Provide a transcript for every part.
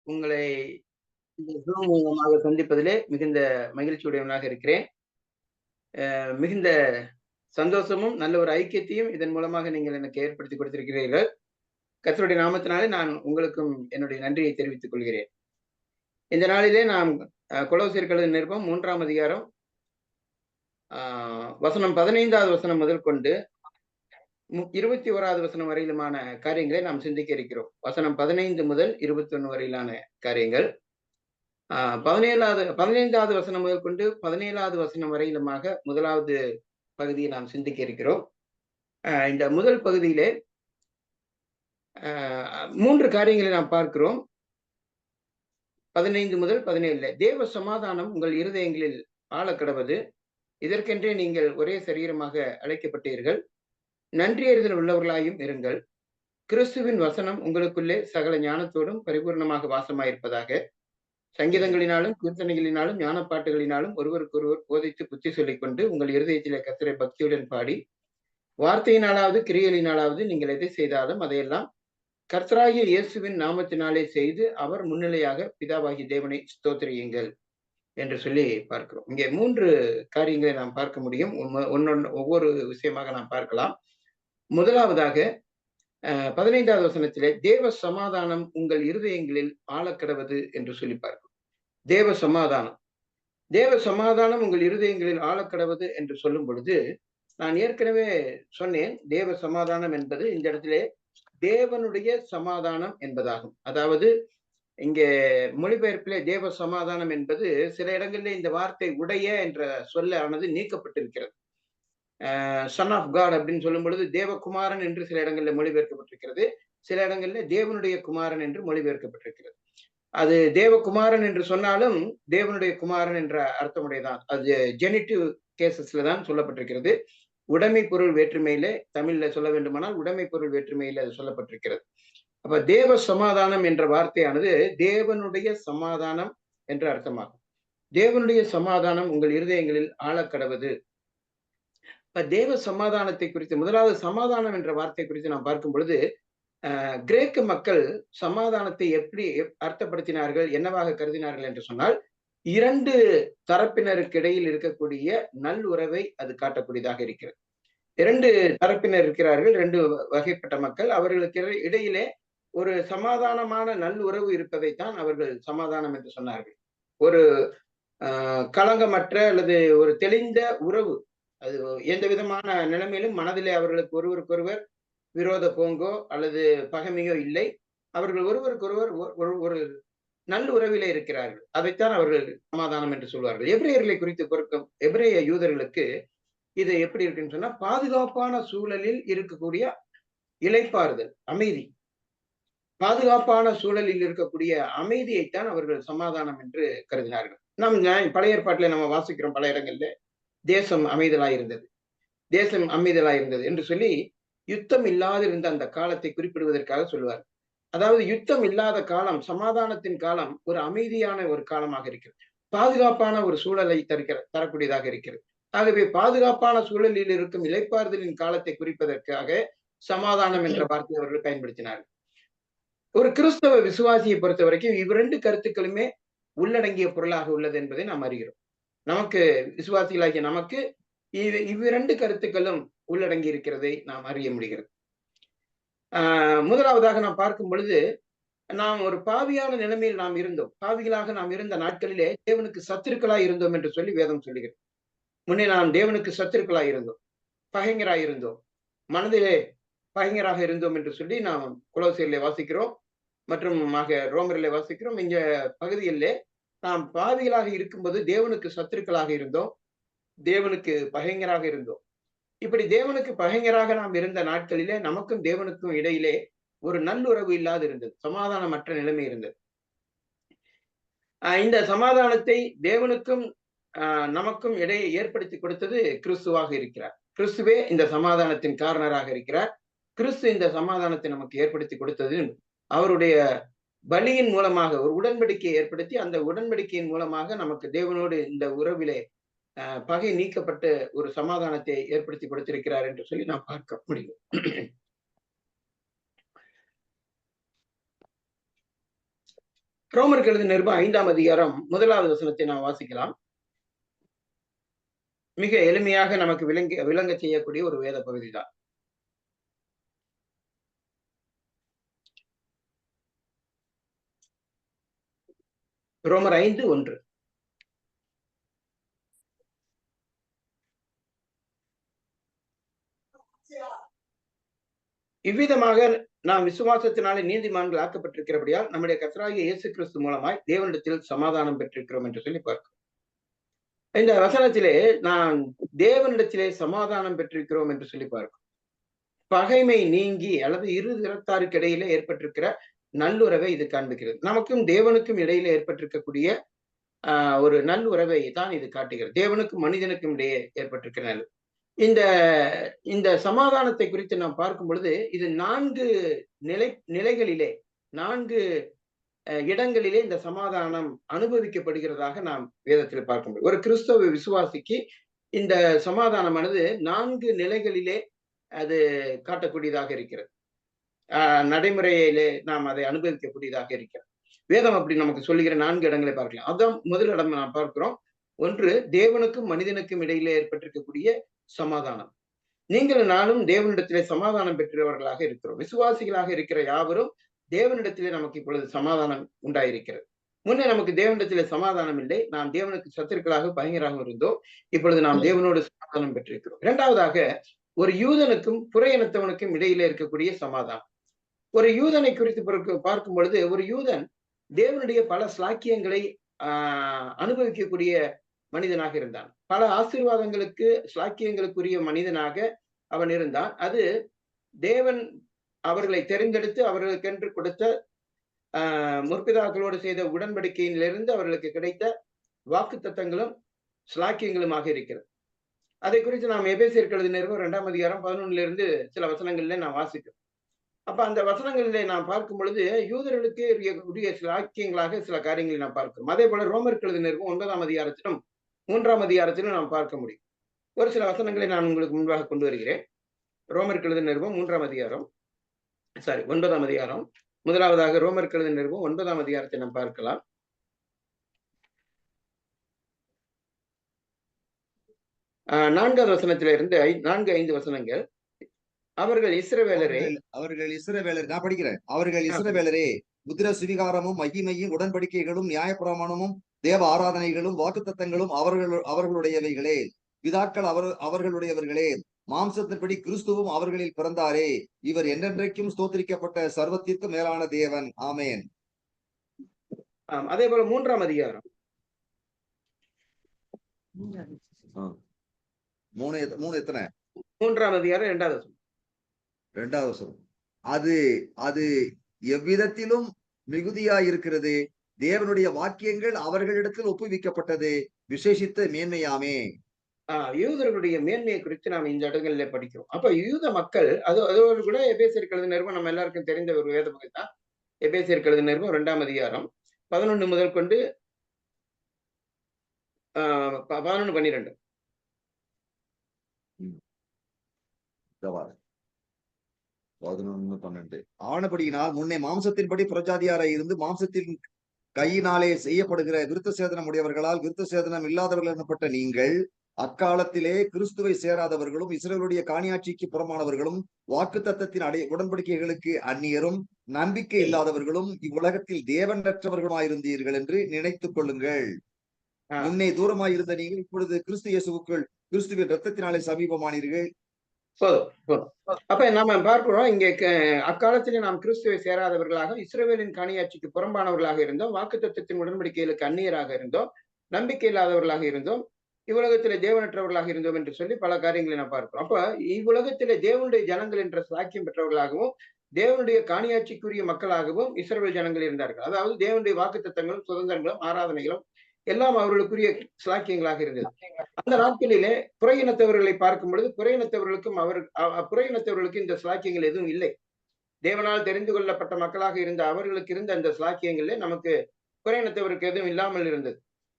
உங்களை இந்த Zoom மூலமாக சந்திப்பதிலே மிகுந்த மகிழ்ச்சியுடையவனாக இருக்கிறேன். மிகுந்த சந்தோஷமும், நல்ல ஒரு ஐக்கியத்தையும் இதன் மூலமாக நீங்கள் எனக்கு ஏற்படுத்திக் கொடுத்திருக்கிறீர்கள். கர்த்தருடைய நாமத்தினாலே நான் உங்களுக்கும் என்னுடைய நன்றியை தெரிவித்துக் கொள்கிறேன். இந்த நாளிலே நாம் கொலோசியர் எழுதின நிருபம் 3ஆம் அதிகாரம் வசனம் 15வது வசனம் முதல் கொண்டு 21வது வசனம் வரையிலுமான காரியங்களை நாம் சிந்திக்க இருக்கிறோம். வசனம் 15 முதல் 21 வரையிலான காரியங்கள். 15வது வசனம் முதல் கொண்டு 17வது வசனம் வரையிலுமாக முதலாவது பகுதியை நாம் சிந்திக்க இருக்கிறோம். இந்த முதல் பகுதியிலே 3 காரியங்களை நாம் பார்க்கிறோம். 15 முதல் 17 தேவ சமாதானம் உங்கள் இருதயங்களில் ஆழக்கடவது, இதற்கென்றே நீங்கள் ஒரே சரீரமாக அழைக்கப்பட்டீர்கள், நன்றியறிதல் உள்ளவர்களாயும் இருங்கள். கிறிஸ்துவின் வசனம் உங்களுக்குள்ளே சகல ஞானத்தோடும் பரிபூர்ணமாக வாசமாயிருப்பதாக. சங்கீதங்களினாலும் கீர்த்தனைகளினாலும் ஞானப்பாட்டுகளினாலும் ஒருவருக்கொருவர் போதித்து புத்தி சொல்லிக் கொண்டு உங்கள் இருதயத்திலே கர்த்தரை பக்தியுடன் பாடி, வார்த்தையினாலாவது கிரியலினாலாவது நீங்கள் எதை செய்தாலும் அதையெல்லாம் கர்த்தராகிய இயேசுவின் நாமத்தினாலே செய்து அவர் முன்னிலையாக பிதாவாகிய தேவனை ஸ்தோத்திரியுங்கள் என்று சொல்லி பார்க்கிறோம். இங்கே 3 காரியங்களை நாம் பார்க்க முடியும். ஒவ்வொரு விஷயமாக நாம் பார்க்கலாம். முதலாவதாக 15வது வசனத்திலே தேவ சமாதானம் உங்கள் இருதயங்களில் ஆழக்கடவது என்று சொல்லி பார்க்கிறோம். தேவ சமாதானம் உங்கள் இருதயங்களில் ஆழக்கடவது என்று சொல்லும் பொழுது, நான் ஏற்கனவே சொன்னேன், தேவ சமாதானம் என்பது இந்த இடத்திலே தேவனுடைய சமாதானம் என்பதாகும். அதாவது இங்கே மொழிபெயர்ப்பிலே தேவ சமாதானம் என்பது சில இடங்களிலே இந்த வார்த்தை உடைய என்ற சொல்லானது நீக்கப்பட்டிருக்கிறது. சன் ஆஃப் காட் அப்படின்னு சொல்லும் பொழுது தேவகுமாரன் என்று சில இடங்களில் மொழிபெயர்க்கப்பட்டிருக்கிறது. சில இடங்களில் தேவனுடைய குமாரன் என்று மொழிபெயர்க்கப்பட்டிருக்கிறது. அது தேவகுமாரன் என்று சொன்னாலும் தேவனுடைய குமாரன் என்ற அர்த்தமுடையதான். அது ஜெனிட்டிவ் கேசஸ்ல தான் சொல்லப்பட்டிருக்கிறது. உடைமை பொருள் வேற்றுமையில தமிழ்ல சொல்ல வேண்டுமானால் உடைமை பொருள் வேற்றுமையில அது சொல்லப்பட்டிருக்கிறது. அப்ப தேவ சமாதானம் என்ற வார்த்தையானது தேவனுடைய சமாதானம் என்ற அர்த்தமாகும். தேவனுடைய சமாதானம் உங்கள் இருதயங்களில் ஆழக்கடவது. இப்ப தேவ சமாதானத்தை குறித்து முதலாவது சமாதானம் என்ற வார்த்தை குறித்து நாம் பார்க்கும் பொழுது, கிரேக்க மக்கள் சமாதானத்தை எப்படி அர்த்தப்படுத்தினார்கள், என்னவாக கருதினார்கள் என்று சொன்னால், 2 தரப்பினருக்கு இடையில் இருக்கக்கூடிய நல்லுறவை அது காட்டக்கூடியதாக இருக்கிறது. 2 தரப்பினர் இருக்கிறார்கள், 2 வகைப்பட்ட மக்கள். அவர்களுக்கு இடையிலே ஒரு சமாதானமான நல்லுறவு இருப்பதைத்தான் அவர்கள் சமாதானம் என்று சொன்னார்கள். ஒரு களங்கமற்ற அல்லது ஒரு தெளிந்த உறவு, அது எந்த விதமான நிலைமையிலும் மனதிலே அவர்களுக்கு ஒருவருக்கொருவர் விரோத போங்கோ அல்லது பகைமையோ இல்லை. அவர்கள் ஒருவருக்கொருவர் ஒரு நல்ல உறவிலே இருக்கிறார்கள். அதைத்தான் அவர்கள் சமாதானம் என்று சொல்வார்கள். எபிரேயர்களை குறித்து பொறுக்கும் எபிரேய யூதர்களுக்கு இது எப்படி இருக்குன்னு சொன்னா, பாதுகாப்பான சூழலில் இருக்கக்கூடிய இளைப்பாறுதல், அமைதி. பாதுகாப்பான சூழலில் இருக்கக்கூடிய அமைதியைத்தான் அவர்கள் சமாதானம் என்று கருதினார்கள். நாம் பழைய ஏற்பாட்டிலே நம்ம வாசிக்கிறோம், பல இடங்கள்ல தேசம் அமைதலாயிருந்தது, தேசம் அமைதலாயிருந்தது என்று சொல்லி யுத்தம் இல்லாதிருந்த அந்த காலத்தை குறிப்பிடுவதற்காக சொல்லுவார். அதாவது யுத்தம் இல்லாத காலம், சமாதானத்தின் காலம் ஒரு அமைதியான ஒரு காலமாக இருக்கிறது, பாதுகாப்பான ஒரு சூழலை தரக்கூடியதாக இருக்கிறது. ஆகவே பாதுகாப்பான சூழலில் இருக்கும் இளைப்பாறுதலின் காலத்தை குறிப்பதற்காக சமாதானம் என்ற வார்த்தையை அவர்கள் பயன்படுத்தினார்கள். ஒரு கிறிஸ்தவ விசுவாசியை பொறுத்த வரைக்கும் 2 கருத்துக்களுமே உள்ளடங்கிய பொருளாக உள்ளது என்பதை நாம் அறிகிறோம். நமக்கு விசுவாசிகளாகிய நமக்கு 2 கருத்துக்களும் உள்ளடங்கி இருக்கிறதை நாம் அறிய முடிகிறது. முதலாவதாக நாம் பார்க்கும் பொழுது, நாம் ஒரு பாவியான நிலைமையில் நாம் இருந்தோம். பாவிகளாக நாம் இருந்த நாட்களிலே தேவனுக்கு சத்துருக்களாய் இருந்தோம் என்று சொல்லி வேதம் சொல்லுகிறது. முன்னே நாம் தேவனுக்கு சத்துருக்களாய் இருந்தோம், பகைஞராய் இருந்தோம், மனதிலே பகைஞராக இருந்தோம் என்று சொல்லி நாம் கொலோசியரிலே வாசிக்கிறோம், மற்றும் ரோமரிலே வாசிக்கிறோம். இங்க பகுதியிலே நாம் பாவிகளாக இருக்கும்போது தேவனுக்கு சத்துருக்களாக இருந்தோம், தேவனுக்கு பகைஞராக இருந்தோம். இப்படி தேவனுக்கு பகைஞராக நாம் இருந்த நாட்களிலே நமக்கும் தேவனுக்கும் இடையிலே ஒரு நல்லுறவு இல்லாது இருந்தது, சமாதானமற்ற நிலைமை இருந்தது. இந்த சமாதானத்தை தேவனுக்கும் நமக்கும் இடையே ஏற்படுத்தி கொடுத்தது கிறிஸ்துவாக இருக்கிறார். கிறிஸ்துவே இந்த சமாதானத்தின் காரணராக இருக்கிறார். கிறிஸ்து இந்த சமாதானத்தை நமக்கு ஏற்படுத்தி கொடுத்தது அவருடைய பலியின் மூலமாக ஒரு உடன்படிக்கையை ஏற்படுத்தி, அந்த உடன்படிக்கையின் மூலமாக நமக்கு தேவனோடு இந்த உறவிலே பகை நீக்கப்பட்டு ஒரு சமாதானத்தை ஏற்படுத்தி கொடுத்திருக்கிறார் என்று சொல்லி நாம் பார்க்க முடியும். ரோமருக்கு எழுதின நிருபம் 5ஆம் அதிகாரம் 1வது வசனத்தை நாம் வாசிக்கலாம். மிக எளிமையாக நமக்கு விளங்க செய்யக்கூடிய ஒரு வேத பகுதி தான். ரோமர் 5:1. இவ்விதமாக நாம் விசுவாசத்தினாலே நீதிமான்கள் ஆக்கப்பட்டிருக்கிறபடியால் நம்முடைய கர்த்தராகிய இயேசு கிறிஸ்து மூலமாய் தேவனிடத்தில் சமாதானம் பெற்றிருக்கிறோம் என்று சொல்லி பார்க்கிறோம். இந்த வசனத்திலே நான் தேவனிடத்திலே சமாதானம் பெற்றிருக்கிறோம் என்று சொல்லி பார்க்கிறோம். பகைமை நீங்கி அல்லது இரு திறத்தாருக்கு இடையிலே ஏற்பட்டிருக்கிற நல்லுறவை இது காண்பிக்கிறது. நமக்கும் தேவனுக்கும் இடையிலே ஏற்பட்டிருக்கக்கூடிய ஒரு நல்லுறவை தான் இது காட்டுகிறது. தேவனுக்கும் மனிதனுக்கும் இடையே ஏற்பட்டிருக்கிற நல்ல இந்த இந்த சமாதானத்தை குறித்து நாம் பார்க்கும் பொழுது இது 4 நிலைகளிலே 4 இடங்களிலே இந்த சமாதானம் அனுபவிக்கப்படுகிறதாக நாம் வேதத்தில் பார்க்க முடியும். ஒரு கிறிஸ்தவ விசுவாசிக்கு இந்த சமாதானமானது 4 நிலைகளிலே அது காட்டக்கூடியதாக இருக்கிறது. நடைமுறையிலே நாம் அதை அனுபவிக்கக்கூடியதாக இருக்கிறது. வேதம் அப்படி நமக்கு சொல்லுகிற 4 இடங்களை பார்க்கலாம். அதான் முதல் இடம் நாம் பார்க்கிறோம். ஒன்று, தேவனுக்கும் மனிதனுக்கும் இடையிலே ஏற்பட்டிருக்கக்கூடிய சமாதானம். நீங்கள் நானும் தேவனிடத்திலே சமாதானம் பெற்றவர்களாக இருக்கிறோம். விசுவாசிகளாக இருக்கிற யாவரும் தேவனிடத்திலே நமக்கு இப்பொழுது சமாதானம் உண்டாயிருக்கிறது. முன்னே நமக்கு தேவனிடத்திலே சமாதானம் இல்லை. நாம் தேவனுக்கு சத்துருக்களாக பயங்கராக இருந்தோம். இப்பொழுது நாம் தேவனோடு சமாதானம் பெற்றிருக்கிறோம். இரண்டாவதாக, ஒரு யூதனுக்கும் புற இனத்தவனுக்கும் இடையிலே இருக்கக்கூடிய சமாதானம். ஒரு யூதனை குறித்து பார்க்கும் பொழுது, ஒரு யூதன் தேவனுடைய பல ஸ்லாக்கியங்களை அனுபவிக்கக்கூடிய மனிதனாக இருந்தான். பல ஆசீர்வாதங்களுக்கு ஸ்லாக்கியங்களுக்குரிய மனிதனாக அவன் இருந்தான். அது தேவன் அவர்களை தெரிந்தெடுத்து அவர்களுக்கென்று கொடுத்த முற்பிதாக்களோடு செய்த உடன்படிக்கையிலிருந்து அவர்களுக்கு கிடைத்த வாக்கு தத்தங்களும் ஸ்லாக்கியங்களுமாக இருக்கிறது. அதை குறித்து நாம் எபேசியருக்கு எழுதின நிருபம் 2ஆம் அதிகாரம் 11 சில வசனங்களிலே நாம் வாசிக்கிறோம். அப்ப அந்த வசனங்களிலே நாம் பார்க்கும் பொழுது யூதர்களுக்கு உரிய ஸ்லாக்கியங்களாக சில காரியங்களை நாம் பார்க்கிறோம். அதே போல ரோமருக்கு எழுதின நிருபம் 9ஆம் அதிகாரத்திலும் 3ஆம் அதிகாரத்திலும் நாம் பார்க்க முடியும். ஒரு சில வசனங்களை நான் உங்களுக்கு முன்பாக கொண்டு வருகிறேன். ரோமருக்கு எழுதின நிருபம் 9ஆம் அதிகாரம். முதலாவதாக ரோமருக்கு எழுதின நிருபம் 9ஆம் அதிகாரத்தை நாம் பார்க்கலாம். 4வது வசனத்திலிருந்து 4-5 வசனங்கள். அவர்கள் இஸ்ரவேலரே, நான் படிக்கிறேன். அவர்கள் இஸ்ரவேலரே, புத்திர சுவிகாரமும் மகிமையும் உடன்படிக்கைகளும் நியாயப்பிரமாணமும் தேவ ஆராதனைகளும் வாக்குத்தத்தங்களும் அவர்களுடையவைகளே. பிதாக்கள் அவர்களுடையவர்களே. மாம்சத்தின்படி கிறிஸ்துவும் அவர்களில் பிறந்தாரே. இவர் என்றென்றைக்கும் ஸ்தோத்திரிக்கப்பட்ட சர்வத்திற்கு மேலான தேவன். ஆமேன். அதே போல 3ஆம் அதிகாரம் 3 எத்தனை? 3ஆம் அதிகாரம் 2வது வசனம். அது எவ்விதத்திலும் மிகுதியா இருக்கிறது. தேவனுடைய வாக்கியங்கள் அவர்களிடத்தில் ஒப்புவிக்கப்பட்டது. விசேஷித்த மேன்மையாமே. யூதர்களுடைய மேன்மையை குறித்து நாம் இந்த இடங்களில் படிக்கிறோம். அப்ப யூத மக்கள் அதோடு கூட எபேசியருக்கு எழுதின நிருபம் நம்ம எல்லாருக்கும் தெரிந்த ஒரு வேத பகுதி தான். எபேசியருக்கு எழுதின நிருபம் 2ஆம் அதிகாரம் 11 முதல் கொண்டு 11-12. ஆனபடியினால் முன்னே மாம்சத்தின்படி புறஜாதியாராய் இருந்து மாம்சத்தின் கையினாலே செய்யப்படுகிற விருத்த சேதனம் உடையவர்களால் விருத்த சேதனம் இல்லாதவர்கள் எனப்பட்ட நீங்கள் அக்காலத்திலே கிறிஸ்துவை சேராதவர்களும் இஸ்ரவேலுடைய காணியாட்சிக்கு புறமானவர்களும் வாக்கு தத்தத்தின் உடன்படிக்கைகளுக்கு அந்நியரும் நம்பிக்கை இல்லாதவர்களும் இவ்வுலகத்தில் தேவனற்றவர்களுமாயிருந்தீர்கள் என்று நினைத்துக் கொள்ளுங்கள். முன்னே தூரமாயிருந்த நீங்கள் இப்பொழுது கிறிஸ்து இயேசுவுக்குள் கிறிஸ்துவின் ரத்தத்தினாலே சமீபமானீர்கள். அப்ப நாம பார்க்கிறோம், இங்கே அக்காலத்திலே நாம் கிறிஸ்துவை சேராதவர்களாக இஸ்ரவேலின் காணியாட்சிக்கு புறம்பானவர்களாக இருந்தோம், வாக்கு தத்தத்தின் உடன்படிக்கைகளுக்கு அந்நியராக இருந்தோம், நம்பிக்கை இல்லாதவர்களாக இருந்தோம், இவ்வுலகத்திலே தேவனற்றவர்களாக இருந்தோம் என்று சொல்லி பல காரியங்களை நாம் பார்க்கிறோம். அப்ப இவ்வுலகத்திலே தேவனுடைய ஜனங்கள் என்ற சாக்கியம் பெற்றவர்களாகவும் தேவனுடைய காணியாட்சிக்குரிய மக்களாகவும் இஸ்ரவேல் ஜனங்கள் இருந்தார்கள். அதாவது தேவனுடைய வாக்கு தத்தங்களும் சுதந்திரங்களும் ஆராதனைகளும் எல்லாம் அவர்களுக்குரிய சாக்கியங்களாக இருந்தது. அந்த நாட்களிலே புற இனத்தவர்களை பார்க்கும் பொழுது புற இனத்தவர்களுக்கு இந்த சாக்கியங்கள் எதுவும் இல்லை. தேவனால் தெரிந்து கொள்ளப்பட்ட மக்களாக இருந்த அவர்களுக்கு இருந்த அந்த சாக்கியங்களே நமக்கு புற இனத்தவருக்கு எதுவும் இல்லாமல் இருந்தது.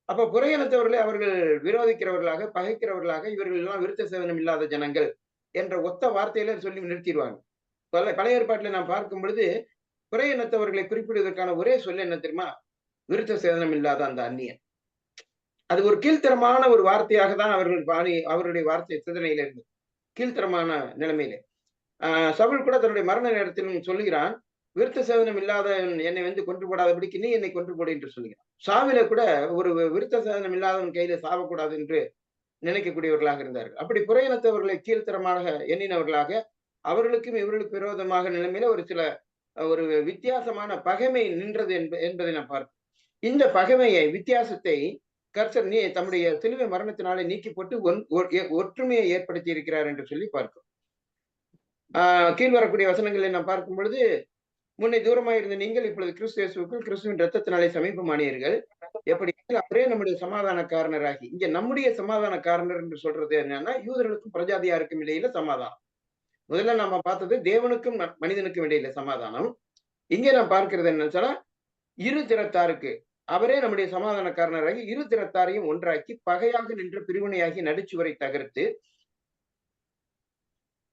அப்ப புற இனத்தவர்களை அவர்கள் விரோதிக்கிறவர்களாக, பகைக்கிறவர்களாக, இவர்கள் எல்லாம் விருத்த சேதனம் இல்லாத ஜனங்கள் என்ற ஒத்த வார்த்தையில சொல்லி நிறுத்திடுவாங்க. பழைய ஏற்பாட்டில நாம் பார்க்கும் பொழுது புற இனத்தவர்களை குறிப்பிடுவதற்கான ஒரே சொல்ல என்ன தெரியுமா? விருத்த சேதனம் இல்லாத அந்த அந்நியன். அது ஒரு கீழ்த்தரமான ஒரு வார்த்தையாக தான் அவருடைய வார்த்தை சிந்தனையில இருந்தது. கீழ்த்தரமான நிலைமையிலே. சவுல் கூட தன்னுடைய மரண நேரத்தில் சொல்லுகிறான், விருத்த சேதனம் இல்லாத என்னை வந்து கொன்று போடாதபடிக்கு நீ என்னை கொன்று போடு என்று சொல்லுகிறான். சாவில கூட ஒரு விருத்த சேதனம் இல்லாதவன் கையில சாவக்கூடாது என்று நினைக்கக்கூடியவர்களாக இருந்தார்கள். அப்படி புறையினத்தவர்களை கீழ்த்தரமாக எண்ணினவர்களாக அவர்களுக்கும் இவர்களுக்கு விரோதமாக நிலைமையில ஒரு வித்தியாசமான பகைமை நின்றது என்பதை நான் பார்க்கிறோம். இந்த பகைமையை வித்தியாசத்தை கர்த்தர் தம்முடைய சிலுவை மரணத்தினாலே நீக்கி போட்டு ஒற்றுமையை ஏற்படுத்தி இருக்கிறார் என்று சொல்லி பார்க்கிறோம். கீழ் வரக்கூடிய வசனங்களை நாம் பார்க்கும் பொழுது, முன்னே தூரமாயிருந்த நீங்கள் இப்பொழுது கிறிஸ்து இயேசுவுக்குள் கிறிஸ்துவின் இரத்தத்தினாலே சமீபமானீர்கள். எப்படி அவரே நம்முடைய சமாதானக்காரனராகி, இங்க நம்முடைய சமாதானக்காரனர் என்று சொல்றது என்னன்னா, யூதர்களுக்கும் பிரஜாதியாருக்கும் இடையில சமாதானம். முதல்ல நம்ம பார்த்தது தேவனுக்கும் மனிதனுக்கும் இடையில சமாதானம். இங்கே நாம் பார்க்கிறது என்னன்னு சொன்னா, இரு திறத்தாருக்கு அவரே நம்முடைய சமாதானக்காரனராகி இரு திறத்தாரையும் ஒன்றாக்கி பகையாக நின்ற பிரிவினையாகி நடுச்சுவரை தகர்த்து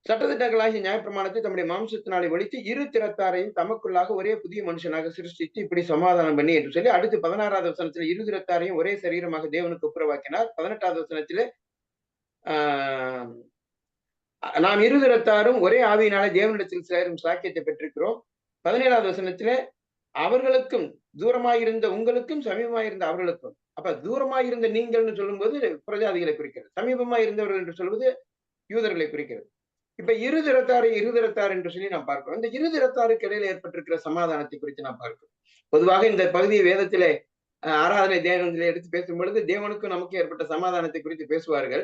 சட்டத்திட்டங்களாகிய நியாயப்பிரமாணத்தை தம்முடைய மாம்சத்தினாலே ஒழித்து இரு திறத்தாரையும் தமக்குள்ளாக ஒரே புதிய மனுஷனாக சிருஷ்டித்து இப்படி சமாதானம் பண்ணி என்று சொல்லி அடுத்து 16வது வசனத்துல இரு திறத்தாரையும் ஒரே சரீரமாக தேவனுக்கு ஒப்புரவாக்கினார். 18வது வசனத்திலே நாம் இரு திறத்தாரும் ஒரே ஆவியினாலே தேவனிடத்தில் சேரும் சாக்கியத்தை பெற்றிருக்கிறோம். 17வது வசனத்திலே அவர்களுக்கும் தூரமாயிருந்த உங்களுக்கும் சமீபமாயிருந்த அவர்களுக்கும். அப்ப தூரமாயிருந்த நீங்கள்னு சொல்லும்போது பிரஜாதிகளை குறிக்கிறது, சமீபமாயிருந்தவர்கள் என்று சொல்வது யூதர்களை குறிக்கிறது. இப்ப இருதிறத்தார் என்று சொல்லி நாம் பார்க்கிறோம். இந்த இருதிறத்தாருக்கு இடையில ஏற்பட்டிருக்கிற சமாதானத்தை குறித்து நாம் பார்க்கிறோம். பொதுவாக இந்த பகுதியை வேதத்திலே ஆராதனை தேவனிலே எடுத்து பேசும் பொழுது தேவனுக்கும் நமக்கும் ஏற்பட்ட சமாதானத்தை குறித்து பேசுவார்கள்.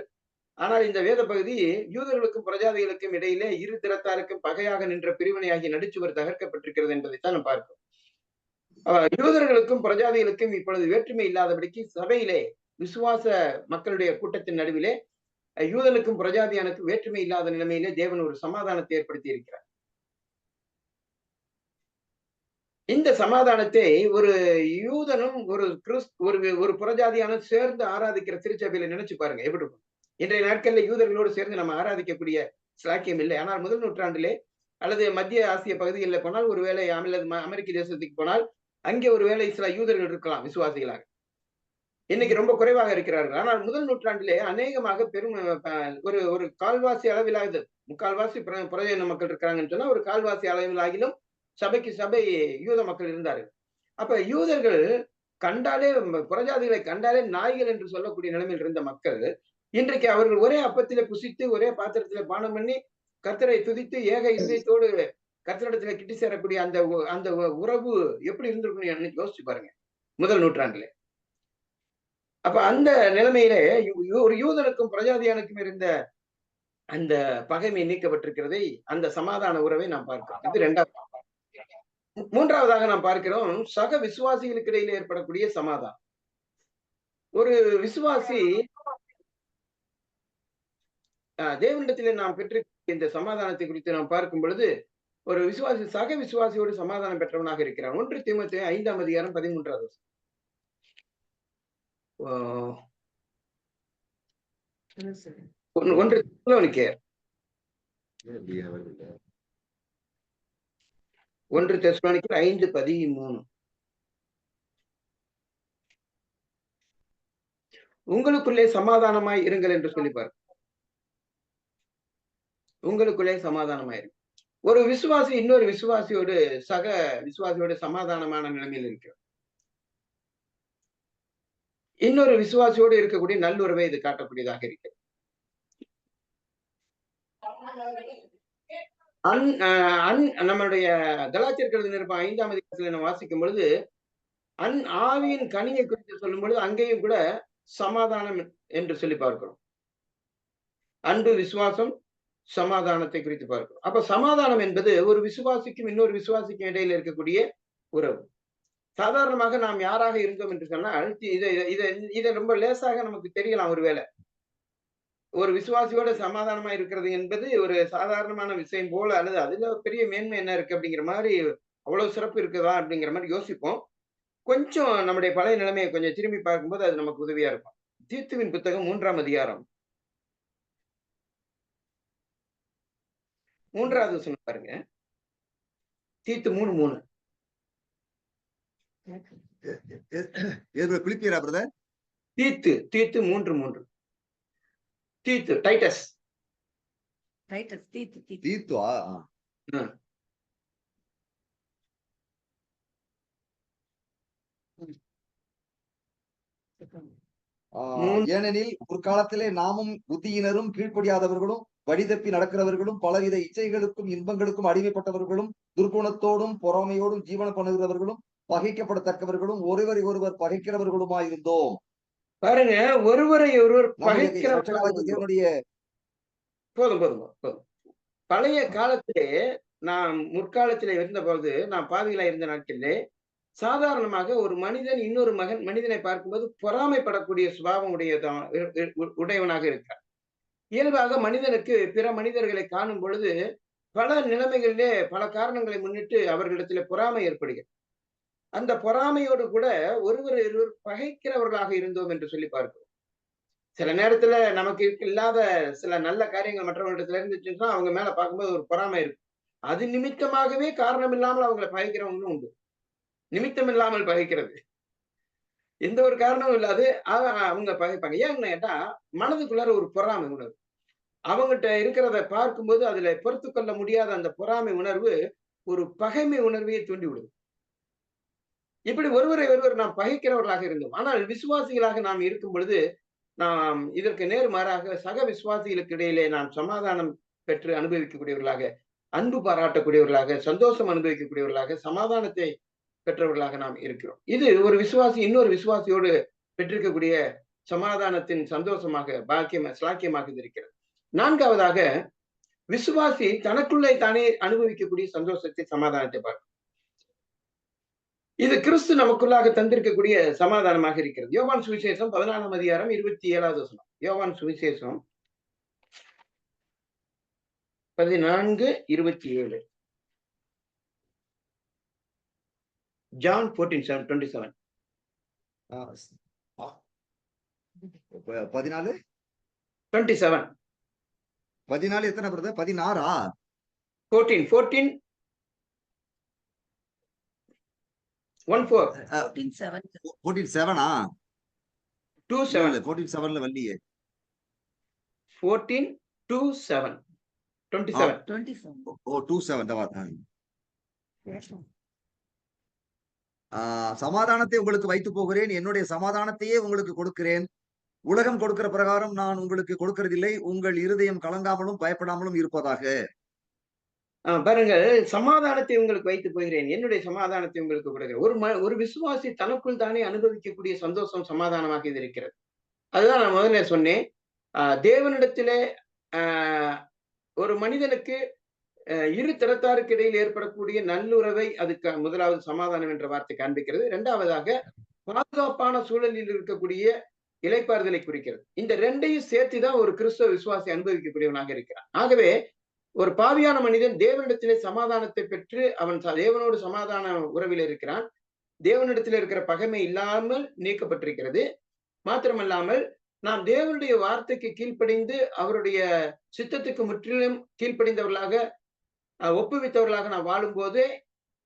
ஆனால் இந்த வேத பகுதி யூதர்களுக்கும் பிரஜாதிகளுக்கும் இடையிலே இரு திறத்தாருக்கும் பகையாக நின்ற பிரிவினையாகி நடுச்சுவர் தகர்க்கப்பட்டிருக்கிறது என்பதைத்தான் நாம் பார்க்கிறோம். யூதர்களுக்கும் பிரஜாதிகளுக்கும் இப்பொழுது வேற்றுமை இல்லாதபடிக்கு சபையிலே விசுவாச மக்களுடைய கூட்டத்தின் நடுவிலே யூதனுக்கும் பிரஜாதியானுக்கும் வேற்றுமை இல்லாத நிலைமையிலே தேவன் ஒரு சமாதானத்தை ஏற்படுத்தி இருக்கிறார். இந்த சமாதானத்தை ஒரு யூதனும் ஒரு புறஜாதியானும் சேர்ந்து ஆராதிக்கிற திருச்சபையில நினைச்சு பாருங்க எப்படி இருக்கும். இன்றைய நாட்கள்ல யூதர்களோடு சேர்ந்து நம்ம ஆராதிக்கக்கூடிய சாக்கியம் இல்லை. ஆனால் முதல் நூற்றாண்டிலே அல்லது மத்திய ஆசிய பகுதிகளில் போனால் ஒருவேளை அல்லது அமெரிக்க தேசத்துக்கு போனால் அங்கே ஒருவேளை சில யூதர்கள் இருக்கலாம் விசுவாசிகளாக. இன்னைக்கு ரொம்ப குறைவாக இருக்கிறார்கள். ஆனால் முதல் நூற்றாண்டிலே அநேகமாக பெரும் ஒரு கால்வாசி அளவிலாக முக்கால்வாசி புறஜன மக்கள் இருக்கிறாங்கன்னு சொன்னா ஒரு கால்வாசி அளவிலாகிலும் சபைக்கு சபை யூத மக்கள் இருந்தார்கள். அப்ப யூதர்கள் கண்டாலே புறஜாதிகளை கண்டாலே நாய்கள் என்று சொல்லக்கூடிய நிலைமையில் இருந்த மக்கள் இன்றைக்கு அவர்கள் ஒரே அப்பத்திலே புசித்து ஒரே பாத்திரத்திலே பானம் பண்ணி கர்த்தரை துதித்து ஏக இதயத்தோடு கர்த்தரிடத்துல கிட்டி சேரக்கூடிய அந்த உறவு எப்படி இருந்திருக்குன்னு யோசிச்சு பாருங்க முதல் நூற்றாண்டுல. அப்ப அந்த நிலைமையிலே ஒரு யூதனுக்கும் பிரஜாதியானுக்கும் இருந்த அந்த பகைமை நீக்கப்பட்டிருக்கிறதை அந்த சமாதான உறவை நாம் பார்க்கிறோம். இது இரண்டாவது. மூன்றாவதாக நாம் பார்க்கிறோம் சக விசுவாசிகளுக்கு இடையில ஏற்படக்கூடிய சமாதானம். ஒரு விசுவாசி தேவனிடத்திலே நாம் பெற்ற இந்த சமாதானத்தை குறித்து நாம் பார்க்கும் பொழுது ஒரு விசுவாசி சக விசுவாசியோடு சமாதானம் பெற்றவனாக இருக்கிறான். 1 தீமோத்தேயு 5ஆம் அதிகாரம் 13வது வசனம். 1 தெசலோனிக்கேயர் 5:13 உங்களுக்குள்ளே சமாதானமாய் இருங்கள் என்று சொல்லிப்பார். உங்களுக்குள்ளே சமாதானமாயிருக்கு. ஒரு விசுவாசி இன்னொரு விசுவாசியோடு சக விசுவாசியோடு சமாதானமான நிலைமையில் இருக்கிறார். இன்னொரு விசுவாசியோடு இருக்கக்கூடிய நல்லுறவை இது காட்டக்கூடியதாக இருக்கு. நம்மளுடைய கலாச்சார நிருபம் 5ஆம் அதிகாரத்தில் நம்ம வாசிக்கும் பொழுது ஆவியின் கனியை குறித்து சொல்லும் பொழுது அங்கேயும் கூட சமாதானம் என்று சொல்லி பார்க்கிறோம். அன்பு, விசுவாசம், சமாதானத்தை குறித்து பார்க்கிறோம். அப்ப சமாதானம் என்பது ஒரு விசுவாசிக்கும் இன்னொரு விசுவாசிக்கும் இடையில இருக்கக்கூடிய உறவு. சாதாரணமாக நாம் யாராக இருந்தோம் என்று சொன்னால் இதை ரொம்ப லேசாக நமக்கு தெரியலாம். ஒருவேளை ஒரு விசுவாசியோட சமாதானமா இருக்கிறது என்பது ஒரு சாதாரணமான விஷயம் போல அல்லது அதுல பெரிய மேன்மை என்ன இருக்கு அப்படிங்கிற மாதிரி அவ்வளவு சிறப்பு இருக்குதா அப்படிங்கிற மாதிரி யோசிப்போம். கொஞ்சம் நம்முடைய பழைய நிலைமையை கொஞ்சம் திரும்பி பார்க்கும்போது அது நமக்கு உதவியா இருக்கும். தீத்துவின் புத்தகம் 3ஆம் அதிகாரம் 3வது வசனம் பாருங்க. தீத்து 3:3 பிலிப்பியரா பிரதர்? தீத்து 3:3. தீத்து டைட்டஸ். தீத்துவா? ஏனெனில் முற்காலத்திலே நாமும் புத்தியினரும் கீழ்ப்படியாதவர்களும் வழிதப்பி நடக்கிறவர்களும் பலவித இச்சைகளுக்கும் இன்பங்களுக்கும் அடிமைப்பட்டவர்களும் துர்க்குணத்தோடும் பொறாமையோடும் ஜீவனம் பண்ணுகிறவர்களும் பகைக்கப்படத்தக்கவர்களும் ஒருவரை ஒருவர் பகைக்கிறவர்களுமாயிருந்தோம். பாருங்க, ஒருவரை ஒருவர் தேவனுடைய போதும். பழைய காலத்திலே நாம் முற்காலத்திலே இருந்த பொழுது, நாம் பாவிகளா இருந்த நாட்களிலே சாதாரணமாக ஒரு மனிதன் இன்னொரு மனிதனை பார்க்கும்போது பொறாமைப்படக்கூடிய சுபாவம் உடையவனாக இருக்கிறார். இயல்பாக மனிதனுக்கு பிற மனிதர்களை காணும் பொழுது பல நிலைமைகளிலே பல காரணங்களை முன்னிட்டு அவர்களிடத்திலே பொறாமை ஏற்படுகிறது. அந்த பொறாமையோடு கூட ஒருவர் பகைக்கிறவர்களாக இருந்தோம் என்று சொல்லி பார்க்கிறோம். சில நேரத்துல நமக்கு இல்லாத சில நல்ல காரியங்கள் மற்றவர்களிடத்துல இருந்துச்சுன்னா அவங்க மேல பார்க்கும்போது ஒரு பொறாமை இருக்கு. அது நிமித்தமாகவே காரணம் இல்லாமல் அவங்களை பகைக்கிறவங்களும் உண்டு. நிமித்தம் இல்லாமல் பகைக்கிறது, எந்த ஒரு காரணமும் இல்லாது அவங்க பகைப்பாங்க. ஏன்னு கேட்டா மனதுக்குள்ளார ஒரு பொறாமை உணர்வு அவங்ககிட்ட இருக்கிறத பார்க்கும்போது அதுல பொறுத்து கொள்ள முடியாத அந்த பொறாமை உணர்வு ஒரு பகைமை உணர்வையே தூண்டி விடுது. இப்படி ஒருவரை ஒருவர் நாம் பகைக்கிறவர்களாக இருந்தோம். ஆனால் விசுவாசிகளாக நாம் இருக்கும் பொழுது நாம் இதற்கு நேர்மாறாக சக விசுவாசிகளுக்கு இடையிலே நாம் சமாதானம் பெற்று அனுபவிக்கக்கூடியவர்களாக, அன்பு பாராட்டக்கூடியவர்களாக, சந்தோஷம் அனுபவிக்கக்கூடியவர்களாக, சமாதானத்தை பெற்றவர்களாக நாம் இருக்கிறோம். இது ஒரு விசுவாசி இன்னொரு விசுவாசியோடு பெற்றிருக்கக்கூடிய சமாதானத்தின் சந்தோஷமாக ஸ்லாக்கியமாக இருக்கிறது. நான்காவதாக, விசுவாசி தனக்குள்ளே தானே அனுபவிக்கக்கூடிய சந்தோஷத்தை, சமாதானத்தை பார்க்கும். இது கிறிஸ்து நமக்குள்ளாக தந்திருக்கக்கூடிய சமாதானமாக இருக்கிறது. யோவான் சுவிசேஷம் 14ஆம் அதிகாரம் 27வது வசனம். யோவான் சுவிசேஷம் 14:27. John 14:27. 14:27. 14 எத்தனை பிரதர்? 16ஆ? 14 14 14:7ஆ? 27. 14:7ல வல்லியே. 14:27. 27. ஓ 27. சமாதானத்தை உங்களுக்கு வைத்து போகிறேன், என்னுடைய சமாதானத்தையே உங்களுக்கு கொடுக்கிறேன். உலகம் கொடுக்கிற பிரகாரம் நான் உங்களுக்கு கொடுக்கறதில்லை. உங்கள் இருதயம் கலங்காமலும் பயப்படாமலும் இருப்பதாக. பாருங்க, சமாதானத்தை உங்களுக்கு வைத்து போகிறேன், என்னுடைய சமாதானத்தை உங்களுக்கு கொடுக்கிறேன். ஒரு விசுவாசி தனக்குள் தானே அனுபவிக்கக்கூடிய சந்தோஷம் சமாதானமாக இது இருக்கிறது. அதுதான் நான் முதல்ல சொன்னேன். தேவனிடத்திலே ஒரு மனிதனுக்கு இரு தரத்தாருக்கு இடையில் ஏற்படக்கூடிய நல்லுறவை அதுக்கு முதலாவது சமாதானம் என்ற வார்த்தை காண்பிக்கிறது. இரண்டாவதாக பாதுகாப்பான சூழலில் இருக்கக்கூடிய இளைப்பாறுதலை குறிக்கிறது. இந்த ரெண்டையும் சேர்த்துதான் ஒரு கிறிஸ்தவ விசுவாசி அனுபவிக்கக்கூடியவனாக இருக்கிறான். ஆகவே ஒரு பாவியான மனிதன் தேவனிடத்திலே சமாதானத்தை பெற்று அவன் தேவனோடு சமாதான உறவில் இருக்கிறான். தேவனிடத்தில் இருக்கிற பகைமை இல்லாமல் நீக்கப்பட்டிருக்கிறது. மாத்திரமல்லாமல் நாம் தேவனுடைய வார்த்தைக்கு கீழ்ப்படிந்து அவருடைய சித்தத்துக்கு முற்றிலும் கீழ்ப்படிந்தவர்களாக ஒப்புவித்தவர்களாக நாம் வாழும்போது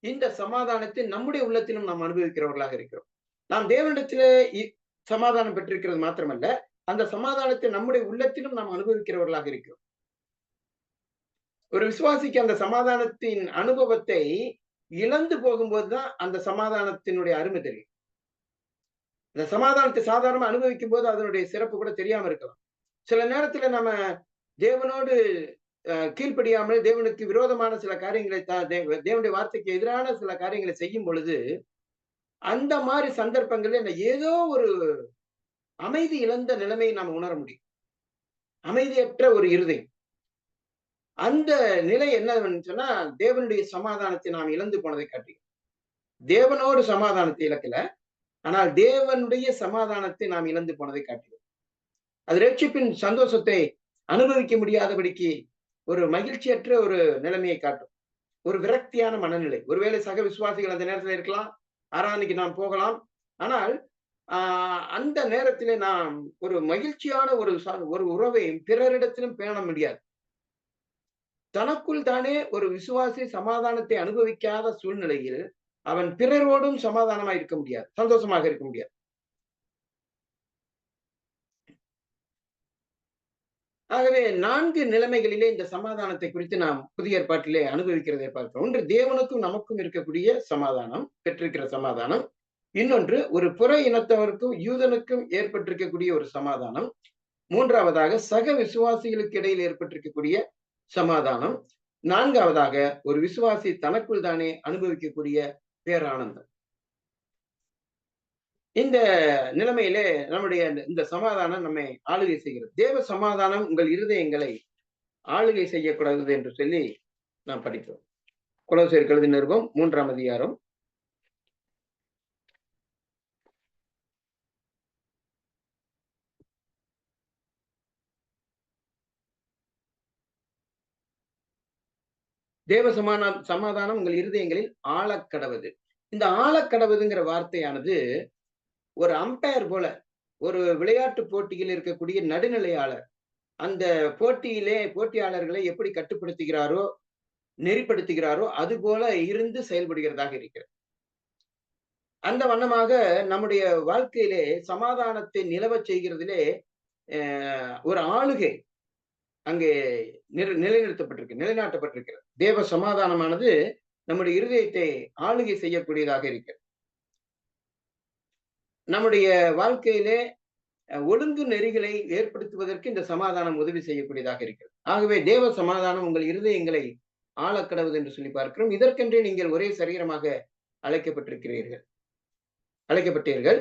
இந்த சமாதானத்தை நம்முடைய உள்ளத்திலும் நாம் அனுபவிக்கிறவர்களாக இருக்கிறோம். நாம் தேவனிடத்திலே சமாதானம் பெற்றிருக்கிறது மாத்திரமல்ல, அந்த சமாதானத்தை நம்முடைய உள்ளத்திலும் நாம் அனுபவிக்கிறவர்களாக இருக்கிறோம். ஒரு விசுவாசிக்கு அந்த சமாதானத்தின் அனுபவத்தை இழந்து போகும்போதுதான் அந்த சமாதானத்தினுடைய அருமை தெரியும். இந்த சமாதானத்தை சாதாரணமா அனுபவிக்கும் போது அதனுடைய சிறப்பு கூட தெரியாம இருக்கலாம். சில நேரத்துல நம்ம தேவனோடு கீழ்ப்படியாமல் தேவனுக்கு விரோதமான சில காரியங்களை தேவனுடைய வார்த்தைக்கு எதிரான சில காரியங்களை செய்யும் பொழுது அந்த மாதிரி சந்தர்ப்பங்கள்ல ஏதோ ஒரு அமைதி இழந்த நிலைமையை நாம் உணர முடியும். அமைதியற்ற ஒரு இருதயம். அந்த நிலை என்னன்னு சொன்னா தேவனுடைய சமாதானத்தை நாம் இழந்து போனதை காட்டி. தேவனோடு சமாதானத்தை இழக்கல, ஆனால் தேவனுடைய சமாதானத்தை நாம் இழந்து போனதை காட்டுகிறோம். அது ரட்சிப்பின் சந்தோஷத்தை அனுபவிக்க முடியாதபடிக்கு ஒரு மகிழ்ச்சியற்ற ஒரு நிலைமையை காட்டும். ஒரு விரக்தியான மனநிலை. ஒருவேளை சக விசுவாசிகள் அந்த நேரத்தில் இருக்கலாம், ஆராதனைக்கு நாம் போகலாம். ஆனால் அந்த நேரத்திலே நாம் ஒரு மகிழ்ச்சியான ஒரு உறவை பிறரிடத்திலும் பேண முடியாது. தனக்குள் தானே ஒரு விசுவாசி சமாதானத்தை அனுபவிக்காத சூழ்நிலையில் அவன் பிறரோடும் சமாதானமாக இருக்க முடியாது, சந்தோஷமாக இருக்க முடியாது. ஆகவே 4 நிலைமைகளிலே இந்த சமாதானத்தை குறித்து நாம் புதிய ஏற்பாட்டிலே அனுபவிக்கிறதை பார்க்கிறோம். ஒன்று, தேவனுக்கும் நமக்கும் இருக்கக்கூடிய சமாதானம், பெற்றிருக்கிற சமாதானம். இன்னொன்று, ஒரு புற இனத்தவருக்கும் யூதனுக்கும் ஏற்பட்டிருக்கக்கூடிய ஒரு சமாதானம். மூன்றாவதாக, சக விசுவாசிகளுக்கு இடையில் ஏற்பட்டிருக்கக்கூடிய சமாதானம். நான்காவதாக, ஒரு விசுவாசி தனக்குள் தானே அனுபவிக்கக்கூடிய பேரானந்தம். இந்த நிலைமையிலே நம்முடைய இந்த சமாதானம் நம்மை ஆளுகை செய்கிறது. தேவ சமாதானம் உங்கள் இருதயங்களை ஆளுகை செய்யக்கூடாது என்று சொல்லி நாம் படிக்கிறோம். கொலோசியர் எழுதின நிருபம் 3ஆம் அதிகாரம். தேவ சமாதானம் உங்கள் இருதயங்களில் ஆழக்கடவது. இந்த ஆழக்கடவுதுங்கிற வார்த்தையானது ஒரு அம்பையர் போல, ஒரு விளையாட்டு போட்டியில் இருக்கக்கூடிய நடுநிலையாளர் அந்த போட்டியாளர்களை எப்படி கட்டுப்படுத்துகிறாரோ, நெறிப்படுத்துகிறாரோ அது போல இருந்து செயல்படுகிறதாக இருக்கிறது. அந்த வண்ணமாக நம்முடைய வாழ்க்கையிலே சமாதானத்தை நிலவச் செய்கிறதிலே ஒரு ஆளுகை அங்கே நிலைநாட்டப்பட்டிருக்கிறது. தேவ சமாதானமானது நம்முடைய இருதயத்தை ஆளுகை செய்யக்கூடியதாக இருக்கிறது. நம்முடைய வாழ்க்கையிலே ஒழுங்கு நெறிகளை ஏற்படுத்துவதற்கு இந்த சமாதானம் உதவி செய்யக்கூடியதாக இருக்கிறது. ஆகவே தேவ சமாதானம் உங்கள் இருதயங்களை ஆழக்கடவுது என்று சொல்லி பார்க்கிறோம். இதற்கென்றே நீங்கள் ஒரே சரீரமாக அழைக்கப்பட்டீர்கள்,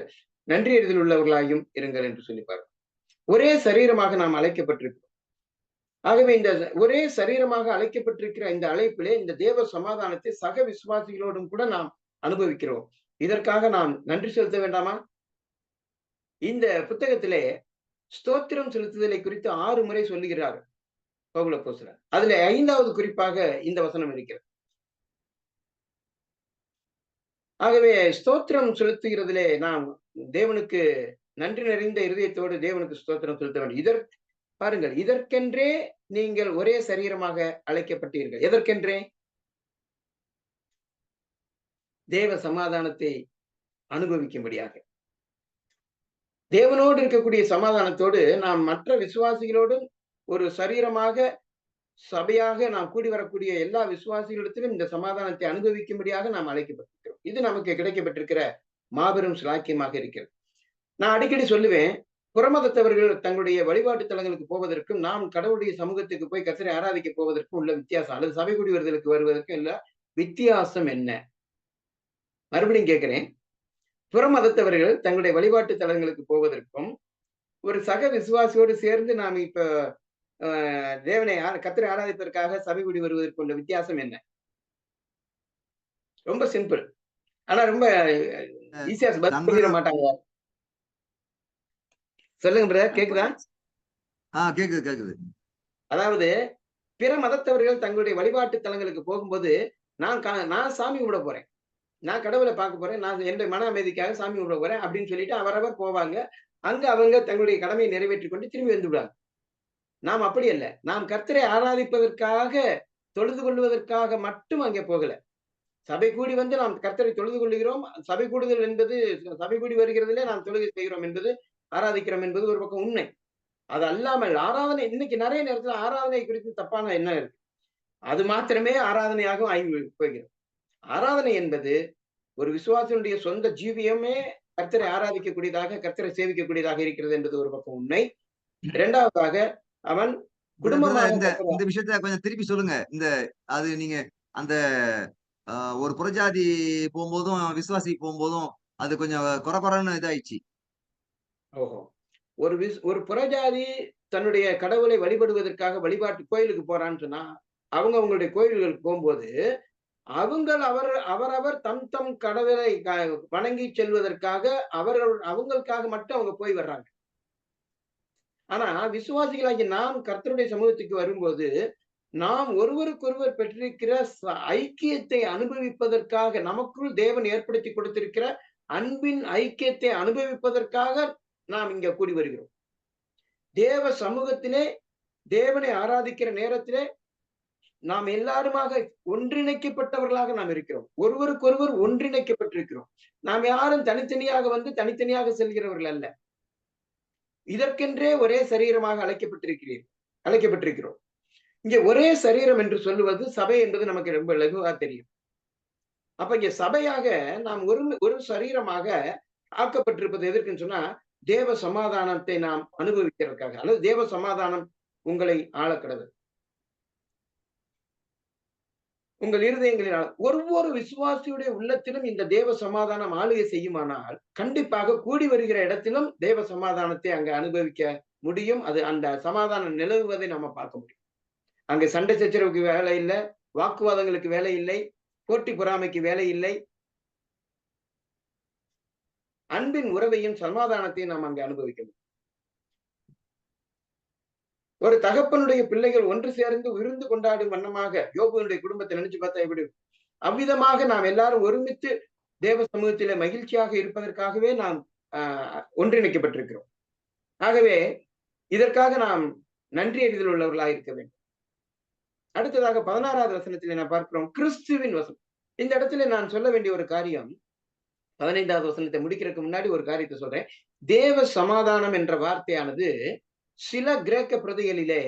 நன்றியறிதல் உள்ளவர்களாயும் இருங்கள் என்று சொல்லி பார்க்கிறோம். ஒரே சரீரமாக நாம் அழைக்கப்பட்டிருக்கிறோம். ஆகவே இந்த ஒரே சரீரமாக அழைக்கப்பட்டிருக்கிற இந்த அழைப்பிலே இந்த தேவ சமாதானத்தை சக விசுவாசிகளோடும் கூட நாம் அனுபவிக்கிறோம். இதற்காக நாம் நன்றி செலுத்த வேண்டாமா? இந்த புத்தகத்திலே ஸ்தோத்திரம் செலுத்துதலை குறித்து 6 முறை சொல்லுகிறார் பவுல் அப்போஸ்தலர். அதுல 5வது குறிப்பாக இந்த வசனம் இருக்கிறது. ஆகவே ஸ்தோத்திரம் செலுத்துகிறதிலே நாம் தேவனுக்கு நன்றி நிறைந்த இருதயத்தோடு தேவனுக்கு ஸ்தோத்திரம் செலுத்த வேண்டும். பாருங்கள், இதற்கென்றே நீங்கள் ஒரே சரீரமாக அழைக்கப்பட்டீர்கள். எதற்கென்றே? தேவ சமாதானத்தை அனுபவிக்கும்படியாக. தேவனோடு இருக்கக்கூடிய சமாதானத்தோடு நாம் மற்ற விசுவாசிகளோடும் ஒரு சரீரமாக, சபையாக நாம் கூடி வரக்கூடிய எல்லா விசுவாசிகளிடத்திலும் இந்த சமாதானத்தை அனுபவிக்கும்படியாக நாம் அழைக்கப்பட்டிருக்கிறோம். இது நமக்கு கிடைக்கப்பட்டிருக்கிற மாபெரும் சிலாக்கியமாக இருக்கிறது. நான் அடிக்கடி சொல்லுவேன், புறமதத்தவர்கள் தங்களுடைய வழிபாட்டு தலங்களுக்கு போவதற்கும் நாம் கடவுளுடைய சமூகத்துக்கு போய் கர்த்தரை ஆராதிக்க போவதற்கும் உள்ள வித்தியாசம், அல்லது சபை கூடி வருதலுக்கு வருவதற்கும் இல்ல வித்தியாசம் என்ன? மறுபடியும் கேட்கிறேன். புறமதத்தவர்கள் தங்களுடைய வழிபாட்டு தலங்களுக்கு போவதற்கும் ஒரு சக விசுவாசியோடு சேர்ந்து நாம் இப்ப தேவனை கர்த்தரை ஆராதிப்பதற்காக சபை கூடி வருவதற்கு உள்ள வித்தியாசம் என்ன? ரொம்ப சிம்பிள். ஆனா ரொம்ப ஈஸியா பதில மாட்டாங்க. சொல்லுங்க பிரதர், கேக்குதா? கேக்குது. அதாவது பிற மதத்தவர்கள் தங்களுடைய வழிபாட்டு தலங்களுக்கு போகும்போது நான் சாமி கும்பிட போறேன், நான் கடவுளை பார்க்க போறேன், நான் என்னுடைய மன அமைதிக்காக சாமி கும்பிட போறேன் அப்படின்னு சொல்லிட்டு அவரவர் போவாங்க. அங்க அவங்க தங்களுடைய கடமையை நிறைவேற்றிக் கொண்டு திரும்பி வந்து விடுவாங்க. நாம் அப்படி அல்ல. நாம் கர்த்தரை ஆராதிப்பதற்காக, தொழுது கொள்வதற்காக மட்டும் அங்கே போகல. சபை கூடி வந்து நாம் கர்த்தரை தொழுது கொள்ளுகிறோம். சபை கூடுதல் என்பது, சபை கூடி வருகிறதிலே நாம் தொழுகை செய்கிறோம் என்பது, ஆராதிக்கிறோம் என்பது ஒரு பக்கம் உண்மை. அது அல்லாமல் ஆராதனை, இன்னைக்கு நிறைய நேரத்துல ஆராதனை குறித்து தப்பான எண்ணம் இருக்கு. அது மாத்திரமே ஆராதனையாகவும் ஆகி போகிறது. ஆராதனை என்பது ஒரு விசுவாசியுடைய சொந்த ஜீவியமே கர்த்தரை ஆராதிக்கக்கூடியதாக, கர்த்தரை சேவிக்கக்கூடியதாக இருக்கிறது என்பது ஒரு பக்கம் உண்மை. இரண்டாவதாக அவன் குடும்பமாக இந்த விஷயத்த கொஞ்சம் திருப்பி சொல்லுங்க. அது நீங்க அந்த ஒரு புறஜாதி போகும்போதும் விசுவாசி போகும்போதும் அது கொஞ்சம் குறன்னு இதாயிடுச்சு. ஓஹோ. ஒரு புறஜாதி தன்னுடைய கடவுளை வழிபடுவதற்காக வழிபாட்டு கோயிலுக்கு போறான்னு சொன்னா, அவங்களுடைய கோயில்களுக்கு போகும்போது அவரவர் தம் கடவுளை வணங்கி செல்வதற்காக அவங்களுக்காக மட்டும் அவங்க போய் வர்றாங்க. ஆனா விசுவாசிகளாகி நாம் கர்த்தருடைய சமூகத்துக்கு வரும்போது நாம் ஒருவருக்கொருவர் பெற்றிருக்கிற ஐக்கியத்தை அனுபவிப்பதற்காக, நமக்குள் தேவன் ஏற்படுத்தி கொடுத்திருக்கிற அன்பின் ஐக்கியத்தை அனுபவிப்பதற்காக நாம் இங்க கூடி வருகிறோம். தேவ சமூகத்திலே தேவனை ஆராதிக்கிற நேரத்திலே நாம் எல்லாருமாக ஒன்றிணைக்கப்பட்டவர்களாக நாம் இருக்கிறோம். ஒருவருக்கொருவர் ஒன்றிணைக்கப்பட்டிருக்கிறோம். நாம் யாரும் தனித்தனியாக வந்து தனித்தனியாக செல்கிறவர்கள் அல்ல. இதற்கென்றே ஒரே சரீரமாக அழைக்கப்பட்டிருக்கிறோம். இங்க ஒரே சரீரம் என்று சொல்லுவது சபை என்பது நமக்கு ரொம்ப லகுவா தெரியும். அப்ப இங்க சபையாக நாம் ஒரு சரீரமாக ஆக்கப்பட்டிருப்பது எதற்குன்னு சொன்னா, தேவ சமாதானத்தை நாம் அனுபவிக்கிறதுக்காக, அல்லது தேவ சமாதானம் உங்களை ஆளக்கடவுள். உங்கள் இருதயங்களினால் ஒவ்வொரு விசுவாசியுடைய உள்ளத்திலும் இந்த தேவ சமாதானம் ஆளுகை செய்யுமானால், கண்டிப்பாக கூடி வருகிற இடத்திலும் தேவ சமாதானத்தை அங்க அனுபவிக்க முடியும். அது அந்த சமாதானம் நிலவுவதை நம்ம பார்க்க முடியும். அங்க சண்டை சச்சரவுக்கு வேலை இல்லை, வாக்குவாதங்களுக்கு வேலை இல்லை, போட்டி பொறாமைக்கு வேலை இல்லை. அன்பின் உறவையும் சமாதானத்தையும் நாம் அங்க அனுபவிக்க முடியும். ஒரு தகப்பனுடைய பிள்ளைகள் ஒன்று சேர்ந்து விருந்து கொண்டாடும் வண்ணமாக யோபுவினுடைய குடும்பத்தை நினைச்சு பார்த்தா எப்படி? அவ்விதமாக நாம் எல்லாரும் ஒருமித்து தேவ சமூகத்திலே மகிழ்ச்சியாக இருப்பதற்காகவே நாம் ஒன்றிணைக்கப்பட்டிருக்கிறோம். ஆகவே இதற்காக நாம் நன்றி அறிதல் உள்ளவர்களாக இருக்க வேண்டும். அடுத்ததாக 16வது வசனத்திலே நான் பார்க்கிறோம் கிறிஸ்துவின் வசனம். இந்த இடத்துல நான் சொல்ல வேண்டிய ஒரு காரியம், 15வது வசனத்தை முடிக்கிறதுக்கு முன்னாடி ஒரு காரியத்தை சொல்றேன். தேவ சமாதானம் என்ற வார்த்தையானது சில கிரேக்க பிரதிகளிலே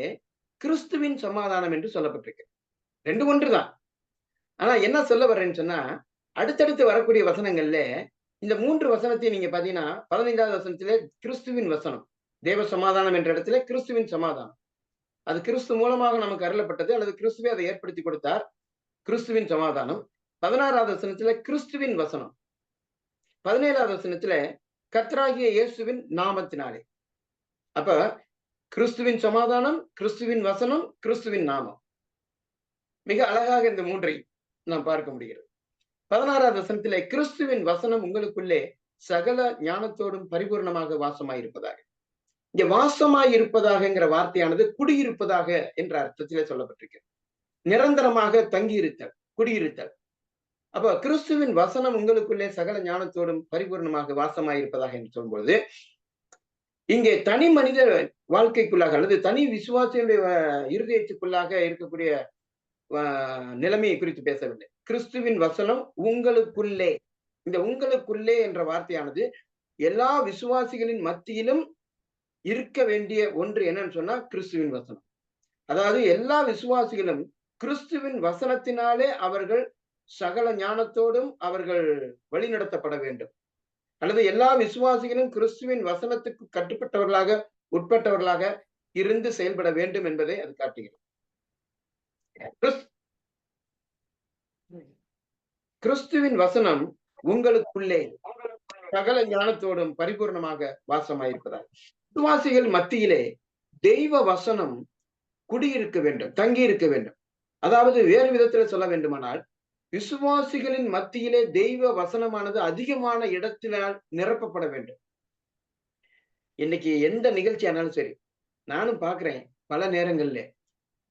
கிறிஸ்துவின் சமாதானம் என்று சொல்லப்பட்டிருக்கு. ரெண்டு ஒன்றுதான். ஆனா என்ன சொல்ல வர்றேன்னு சொன்னா, அடுத்தடுத்து வரக்கூடிய வசனங்கள்ல இந்த 3 வசனத்தை நீங்க பாத்தீங்கன்னா, 15வது வசனத்திலே கிறிஸ்துவின் வசனம், தேவ சமாதானம் என்ற இடத்துல கிறிஸ்துவின் சமாதானம், அது கிறிஸ்து மூலமாக நமக்கு அருளப்பட்டது, அல்லது கிறிஸ்துவே அதை ஏற்படுத்தி கொடுத்தார். கிறிஸ்துவின் சமாதானம். 16வது வசனத்துல கிறிஸ்துவின் வசனம். 17வது வசனத்துல கர்த்தராகிய இயேசுவின் நாமத்தினாலே. அப்ப கிறிஸ்துவின் சமாதானம், கிறிஸ்துவின் வசனம், கிறிஸ்துவின் நாமம். மிக அழகாக இந்த 3ஐ நாம் பார்க்க முடிகிறது. 16வது வசனத்திலே கிறிஸ்துவின் வசனம் உங்களுக்குள்ளே சகல ஞானத்தோடும் பரிபூர்ணமாக வாசமாயிருப்பதாக. இங்க வாசமாயிருப்பதாகங்கிற வார்த்தையானது குடியிருப்பதாக என்ற அர்த்தத்திலே சொல்லப்பட்டிருக்கு. நிரந்தரமாக தங்கியிருத்தல், குடியிருத்தல். அப்ப கிறிஸ்துவின் வசனம் உங்களுக்குள்ளே சகல ஞானத்தோடும் பரிபூர்ணமாக வாசமாயிருப்பதாக என்று சொல்லும்போது, இங்கே தனி மனித வாழ்க்கைக்குள்ளாக அல்லது தனி விசுவாசியுடைய இருதயத்துக்குள்ளாக இருக்கக்கூடிய நிலைமையை குறித்து பேசவில்லை. கிறிஸ்துவின் வசனம் உங்களுக்குள்ளே. இந்த உங்களுக்குள்ளே என்ற வார்த்தையானது எல்லா விசுவாசிகளின் மத்தியிலும் இருக்க வேண்டிய ஒன்று என்னன்னு சொன்னா கிறிஸ்துவின் வசனம். அதாவது எல்லா விசுவாசிகளும் கிறிஸ்துவின் வசனத்தினாலே அவர்கள் சகல ஞானத்தோடும் அவர்கள் வழிநடத்தப்பட வேண்டும். அல்லது எல்லா விசுவாசிகளும் கிறிஸ்துவின் வசனத்துக்கு கட்டுப்பட்டவர்களாக, உட்பட்டவர்களாக இருந்து செயல்பட வேண்டும் என்பதை அது காட்டுகிறது. கிறிஸ்துவின் வசனம் உங்களுக்குள்ளே சகல ஞானத்தோடும் பரிபூர்ணமாக வாசமாயிருப்பதால் விசுவாசிகள் மத்தியிலே தெய்வ வசனம் குடியிருக்க வேண்டும், தங்கி இருக்க வேண்டும். அதாவது வேறு விதத்துல சொல்ல வேண்டுமானால், விசுவாசிகளின் மத்தியிலே தெய்வ வசனமானது அதிகமான இடத்தினால் நிரப்பப்பட வேண்டும். இன்னைக்கு எந்த நிகழ்ச்சி ஆனாலும் சரி, நானும் பாக்குறேன் பல நேரங்கள்ல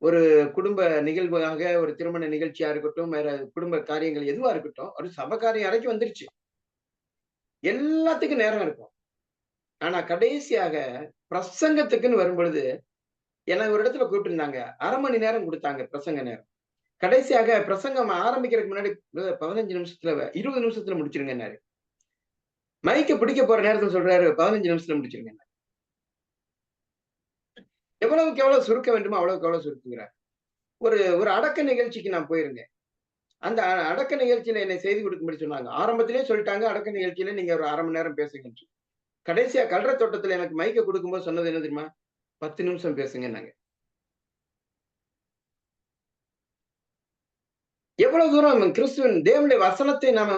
ஒரு குடும்ப நிகழ்வாக, ஒரு திருமண நிகழ்ச்சியா இருக்கட்டும், வேற குடும்ப காரியங்கள் எதுவா இருக்கட்டும், ஒரு சபை காரியம் வரைக்கும் வந்துருச்சு, எல்லாத்துக்கும் நேரம் இருக்கும். ஆனா கடைசியாக பிரசங்கத்துக்குன்னு வரும் பொழுது என்ன ஒரு இடத்துல கூப்பிட்டுருந்தாங்க, 1/2 மணி நேரம் கொடுத்தாங்க பிரசங்க நேரம். கடைசியாக பிரசங்கம் ஆரம்பிக்கிறதுக்கு முன்னாடி 15 நிமிஷத்துல 20 நிமிஷத்துல முடிச்சிருங்கன்னாரு. மைக்க பிடிக்க போற நேரத்துல சொல்றாரு 15 நிமிஷத்துல முடிச்சிருங்க. எவ்வளவுக்கு எவ்வளவு சுருக்க வேண்டுமோ அவ்வளவுக்கு எவ்வளவு சுருக்குங்கிறார். ஒரு அடக்க நிகழ்ச்சிக்கு நான் போயிருந்தேன். அந்த அடக்க நிகழ்ச்சியில என்னை செய்தி கொடுக்கும்படி சொன்னாங்க. ஆரம்பத்திலேயே சொல்லிட்டாங்க, அடக்க நிகழ்ச்சியில நீங்க ஒரு 1/2 மணி நேரம் பேசுங்க. கடைசியா கல்ற தோட்டத்துல எனக்கு மைக்க கொடுக்கும்போது சொன்னது என்ன தெரியுமா? 10 நிமிஷம் பேசுங்கன்னாங்க. எவ்வளவு தூரம் கிறிஸ்துவின் தேவனுடைய வசனத்தை நாம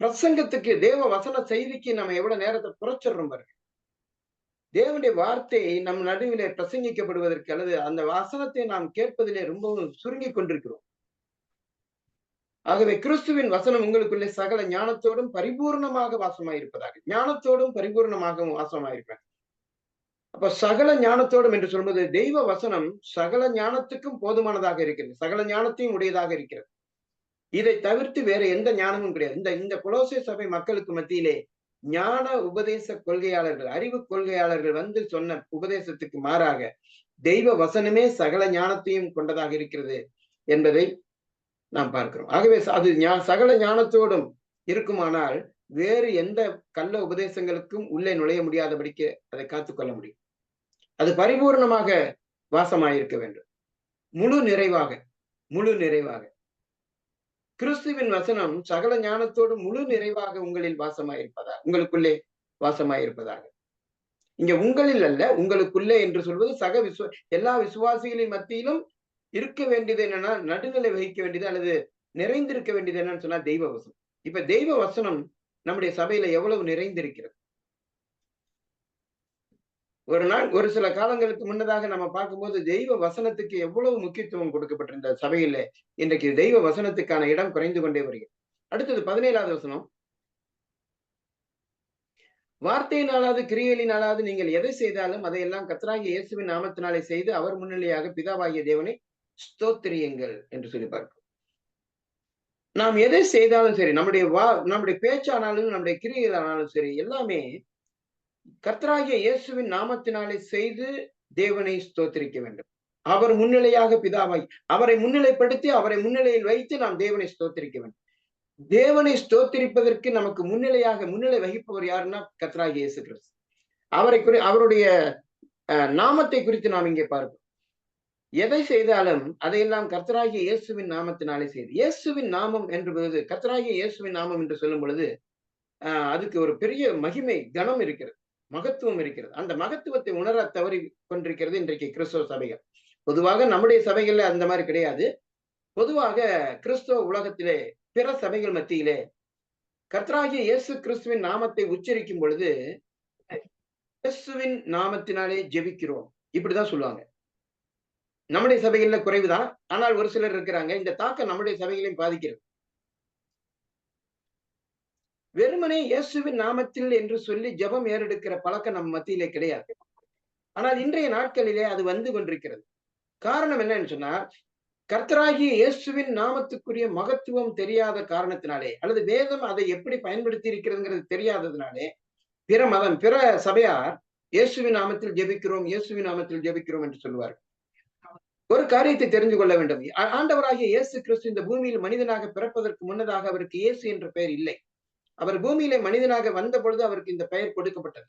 பிரசங்கத்துக்கு, தேவ வசன செய்திக்கு நம்ம எவ்வளவு நேரத்தை குறைச்சிடுறோம் பாருங்க. தேவனுடைய வார்த்தை நம் நடுவிலே பிரசங்கிக்கப்படுவதற்கு அல்லது அந்த வசனத்தை நாம் கேட்பதிலே ரொம்பவும் சுருங்கி கொண்டிருக்கிறோம். ஆகவே கிறிஸ்துவின் வசனம் உங்களுக்குள்ளே சகல ஞானத்தோடும் பரிபூர்ணமாக வாசமாயிருப்பதாக. ஞானத்தோடும் பரிபூர்ணமாக வாசமாயிருப்பேன். அப்ப சகல ஞானத்தோடும் என்று சொல்வது தெய்வ வசனம் சகல ஞானத்துக்கும் போதுமானதாக இருக்கிறது, சகல ஞானத்தையும் உடையதாக இருக்கிறது. இதை தவிர்த்து வேற எந்த ஞானமும் கிடையாது. இந்த கொலோசை சபை மக்களுக்கு மத்தியிலே ஞான உபதேச கொள்கையாளர்கள், அறிவு கொள்கையாளர்கள் சொன்ன உபதேசத்துக்கு மாறாக தெய்வ வசனமே சகல ஞானத்தையும் கொண்டதாக இருக்கிறது என்பதை நாம் பார்க்கிறோம். ஆகவே அது சகல ஞானத்தோடும் இருக்குமானால் வேறு எந்த கள்ள உபதேசங்களுக்கும் உள்ளே நுழைய முடியாதபடிக்கு அதை காத்துக்கொள்ள முடியும். அது பரிபூர்ணமாக வாசமாயிருக்க வேண்டும். முழு நிறைவாக கிறிஸ்துவின் வசனம் சகல ஞானத்தோடு முழு நிறைவாக உங்களில் வாசமாயிருப்பதாக, உங்களுக்குள்ளே வாசமாயிருப்பதாக. இங்க உங்களில் அல்ல, உங்களுக்குள்ளே என்று சொல்வது எல்லா விசுவாசிகளின் மத்தியிலும் இருக்க வேண்டியது என்னன்னா, நடுநிலை வகிக்க வேண்டியது அல்லது நிறைந்திருக்க வேண்டியது என்னன்னு சொன்னா தெய்வ வசனம். இப்ப தெய்வ வசனம் நம்முடைய சபையில எவ்வளவு நிறைந்திருக்கிறது. ஒரு சில காலங்களுக்கு முன்னதாக நம்ம பார்க்கும்போது தெய்வ வசனத்துக்கு எவ்வளவு முக்கியத்துவம் கொடுக்கப்பட்டிருந்த சபையில இன்றைக்கு தெய்வ வசனத்துக்கான இடம் குறைந்து கொண்டே வருகிறது. அடுத்தது 17வது வசனம். வார்த்தையினாலாவது கிரியையினாலாவது நீங்கள் எதை செய்தாலும் அதையெல்லாம் கர்த்தராகிய இயேசுவின் நாமத்தினாலே செய்து அவர் முன்னிலையாக பிதாவாகிய தேவனை ஸ்தோத்திரியுங்கள் என்று சொல்லி பார்க்கிறோம். நாம் எதை செய்தாலும் சரி, நம்முடைய பேச்சானாலும் நம்முடைய கிரியைகளானாலும் சரி, எல்லாமே கர்த்தராகிய இயேசுவின் நாமத்தினாலே செய்து தேவனை ஸ்தோத்திரிக்க வேண்டும். அவர் முன்னிலையாக பிதாவாய் அவரை முன்னிலைப்படுத்தி அவரை முன்னிலையில் வைத்து நாம் தேவனை ஸ்தோத்திரிக்க வேண்டும். தேவனை ஸ்தோத்திரிப்பதற்கு நமக்கு முன்னிலை வகிப்பவர் யாருன்னா கர்த்தராகிய இயேசு கிறிஸ்து. அவருடைய நாமத்தை குறித்து நாம் இங்கே பார்ப்போம். எதை செய்தாலும் அதையெல்லாம் கர்த்தராகிய இயேசுவின் நாமத்தினாலே செய்து. இயேசுவின் நாமம் என்று கர்த்தராகிய இயேசுவின் நாமம் என்று சொல்லும் பொழுது அதுக்கு ஒரு பெரிய மகிமை கனம் இருக்கிறது, மகத்துவம் இருக்கிறது. அந்த மகத்துவத்தை உணர தவறி கொண்டிருக்கிறது இன்றைக்கு கிறிஸ்தவ சபைகள். பொதுவாக நம்முடைய சபைகள்ல அந்த மாதிரி கிடையாது. பொதுவாக கிறிஸ்தவ உலகத்திலே பிற சபைகள் மத்தியிலே கர்த்தராகிய இயேசு கிறிஸ்துவின் நாமத்தை உச்சரிக்கும் பொழுது இயேசுவின் நாமத்தினாலே ஜெபிக்கிறோம் இப்படிதான் சொல்லுவாங்க. நம்முடைய சபைகள்ல குறைவுதான், ஆனால் ஒரு சிலர் இருக்கிறாங்க. இந்த தாக்கம் நம்முடைய சபைகளையும் பாதிக்கிறது. வெறுமனே இயேசுவின் நாமத்தில் என்று சொல்லி ஜெபம் ஏறெடுக்கிற பழக்கம் நம்ம மத்தியிலே கிடையாது. ஆனால் இன்றைய நாட்களிலே அது வந்து கொண்டிருக்கிறது. காரணம் என்னன்னு சொன்னா, கர்த்தராகிய இயேசுவின் நாமத்துக்குரிய மகத்துவம் தெரியாத காரணத்தினாலே, அல்லது வேதம் அதை எப்படி பயன்படுத்தி இருக்கிறதுங்கிறது தெரியாததுனாலே பிற சபையார் இயேசுவின் நாமத்தில் ஜெபிக்கிறோம், இயேசுவின் நாமத்தில் ஜெபிக்கிறோம் என்று சொல்லுவார்கள். ஒரு காரியத்தை தெரிந்து கொள்ள வேண்டும். ஆண்டவராகிய இயேசு கிறிஸ்து இந்த பூமியில் மனிதனாக பிறப்பதற்கு முன்னதாக அவருக்கு இயேசு என்ற பெயர் இல்லை. அவர் பூமியிலே மனிதனாக வந்த பொழுது அவருக்கு இந்த பெயர் கொடுக்கப்பட்டது.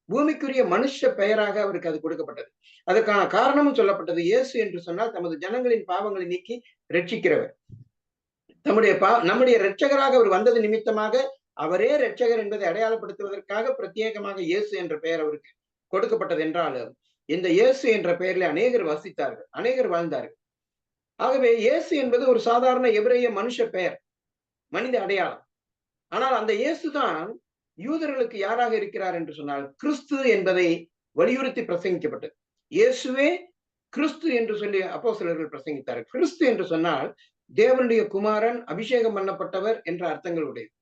பூமிக்குரிய மனுஷ பெயராக அவருக்கு அது கொடுக்கப்பட்டது. அதற்கான காரணமும் சொல்லப்பட்டது. இயேசு என்று சொன்னால் தமது ஜனங்களின் பாவங்களை நீக்கி ரட்சிக்கிறவர். நம்முடைய இரட்சகராக அவர் வந்தது நிமித்தமாக அவரே இரட்சகர் என்பதை அடையாளப்படுத்துவதற்காக பிரத்யேகமாக இயேசு என்ற பெயர் அவருக்கு கொடுக்கப்பட்டது என்றாலும் இந்த இயேசு என்ற பெயரில் அநேகர் வசித்தார்கள், அநேகர் வாழ்ந்தார்கள். ஆகவே இயேசு என்பது ஒரு சாதாரண எபிரேய மனுஷ பெயர், மனித அடையாளம். ஆனால் அந்த இயேசுதான் யூதர்களுக்கு யாராக இருக்கிறார் என்று சொன்னால் கிறிஸ்து என்பதை வலியுறுத்தி பிரசங்கிக்கப்பட்டது. இயேசுவே கிறிஸ்து என்று சொல்லி அப்போஸ்தலர்கள் பிரசங்கித்தார்கள். கிறிஸ்து என்று சொன்னால் தேவனுடைய குமாரன், அபிஷேகம் பண்ணப்பட்டவர் என்ற அர்த்தங்களுடையது.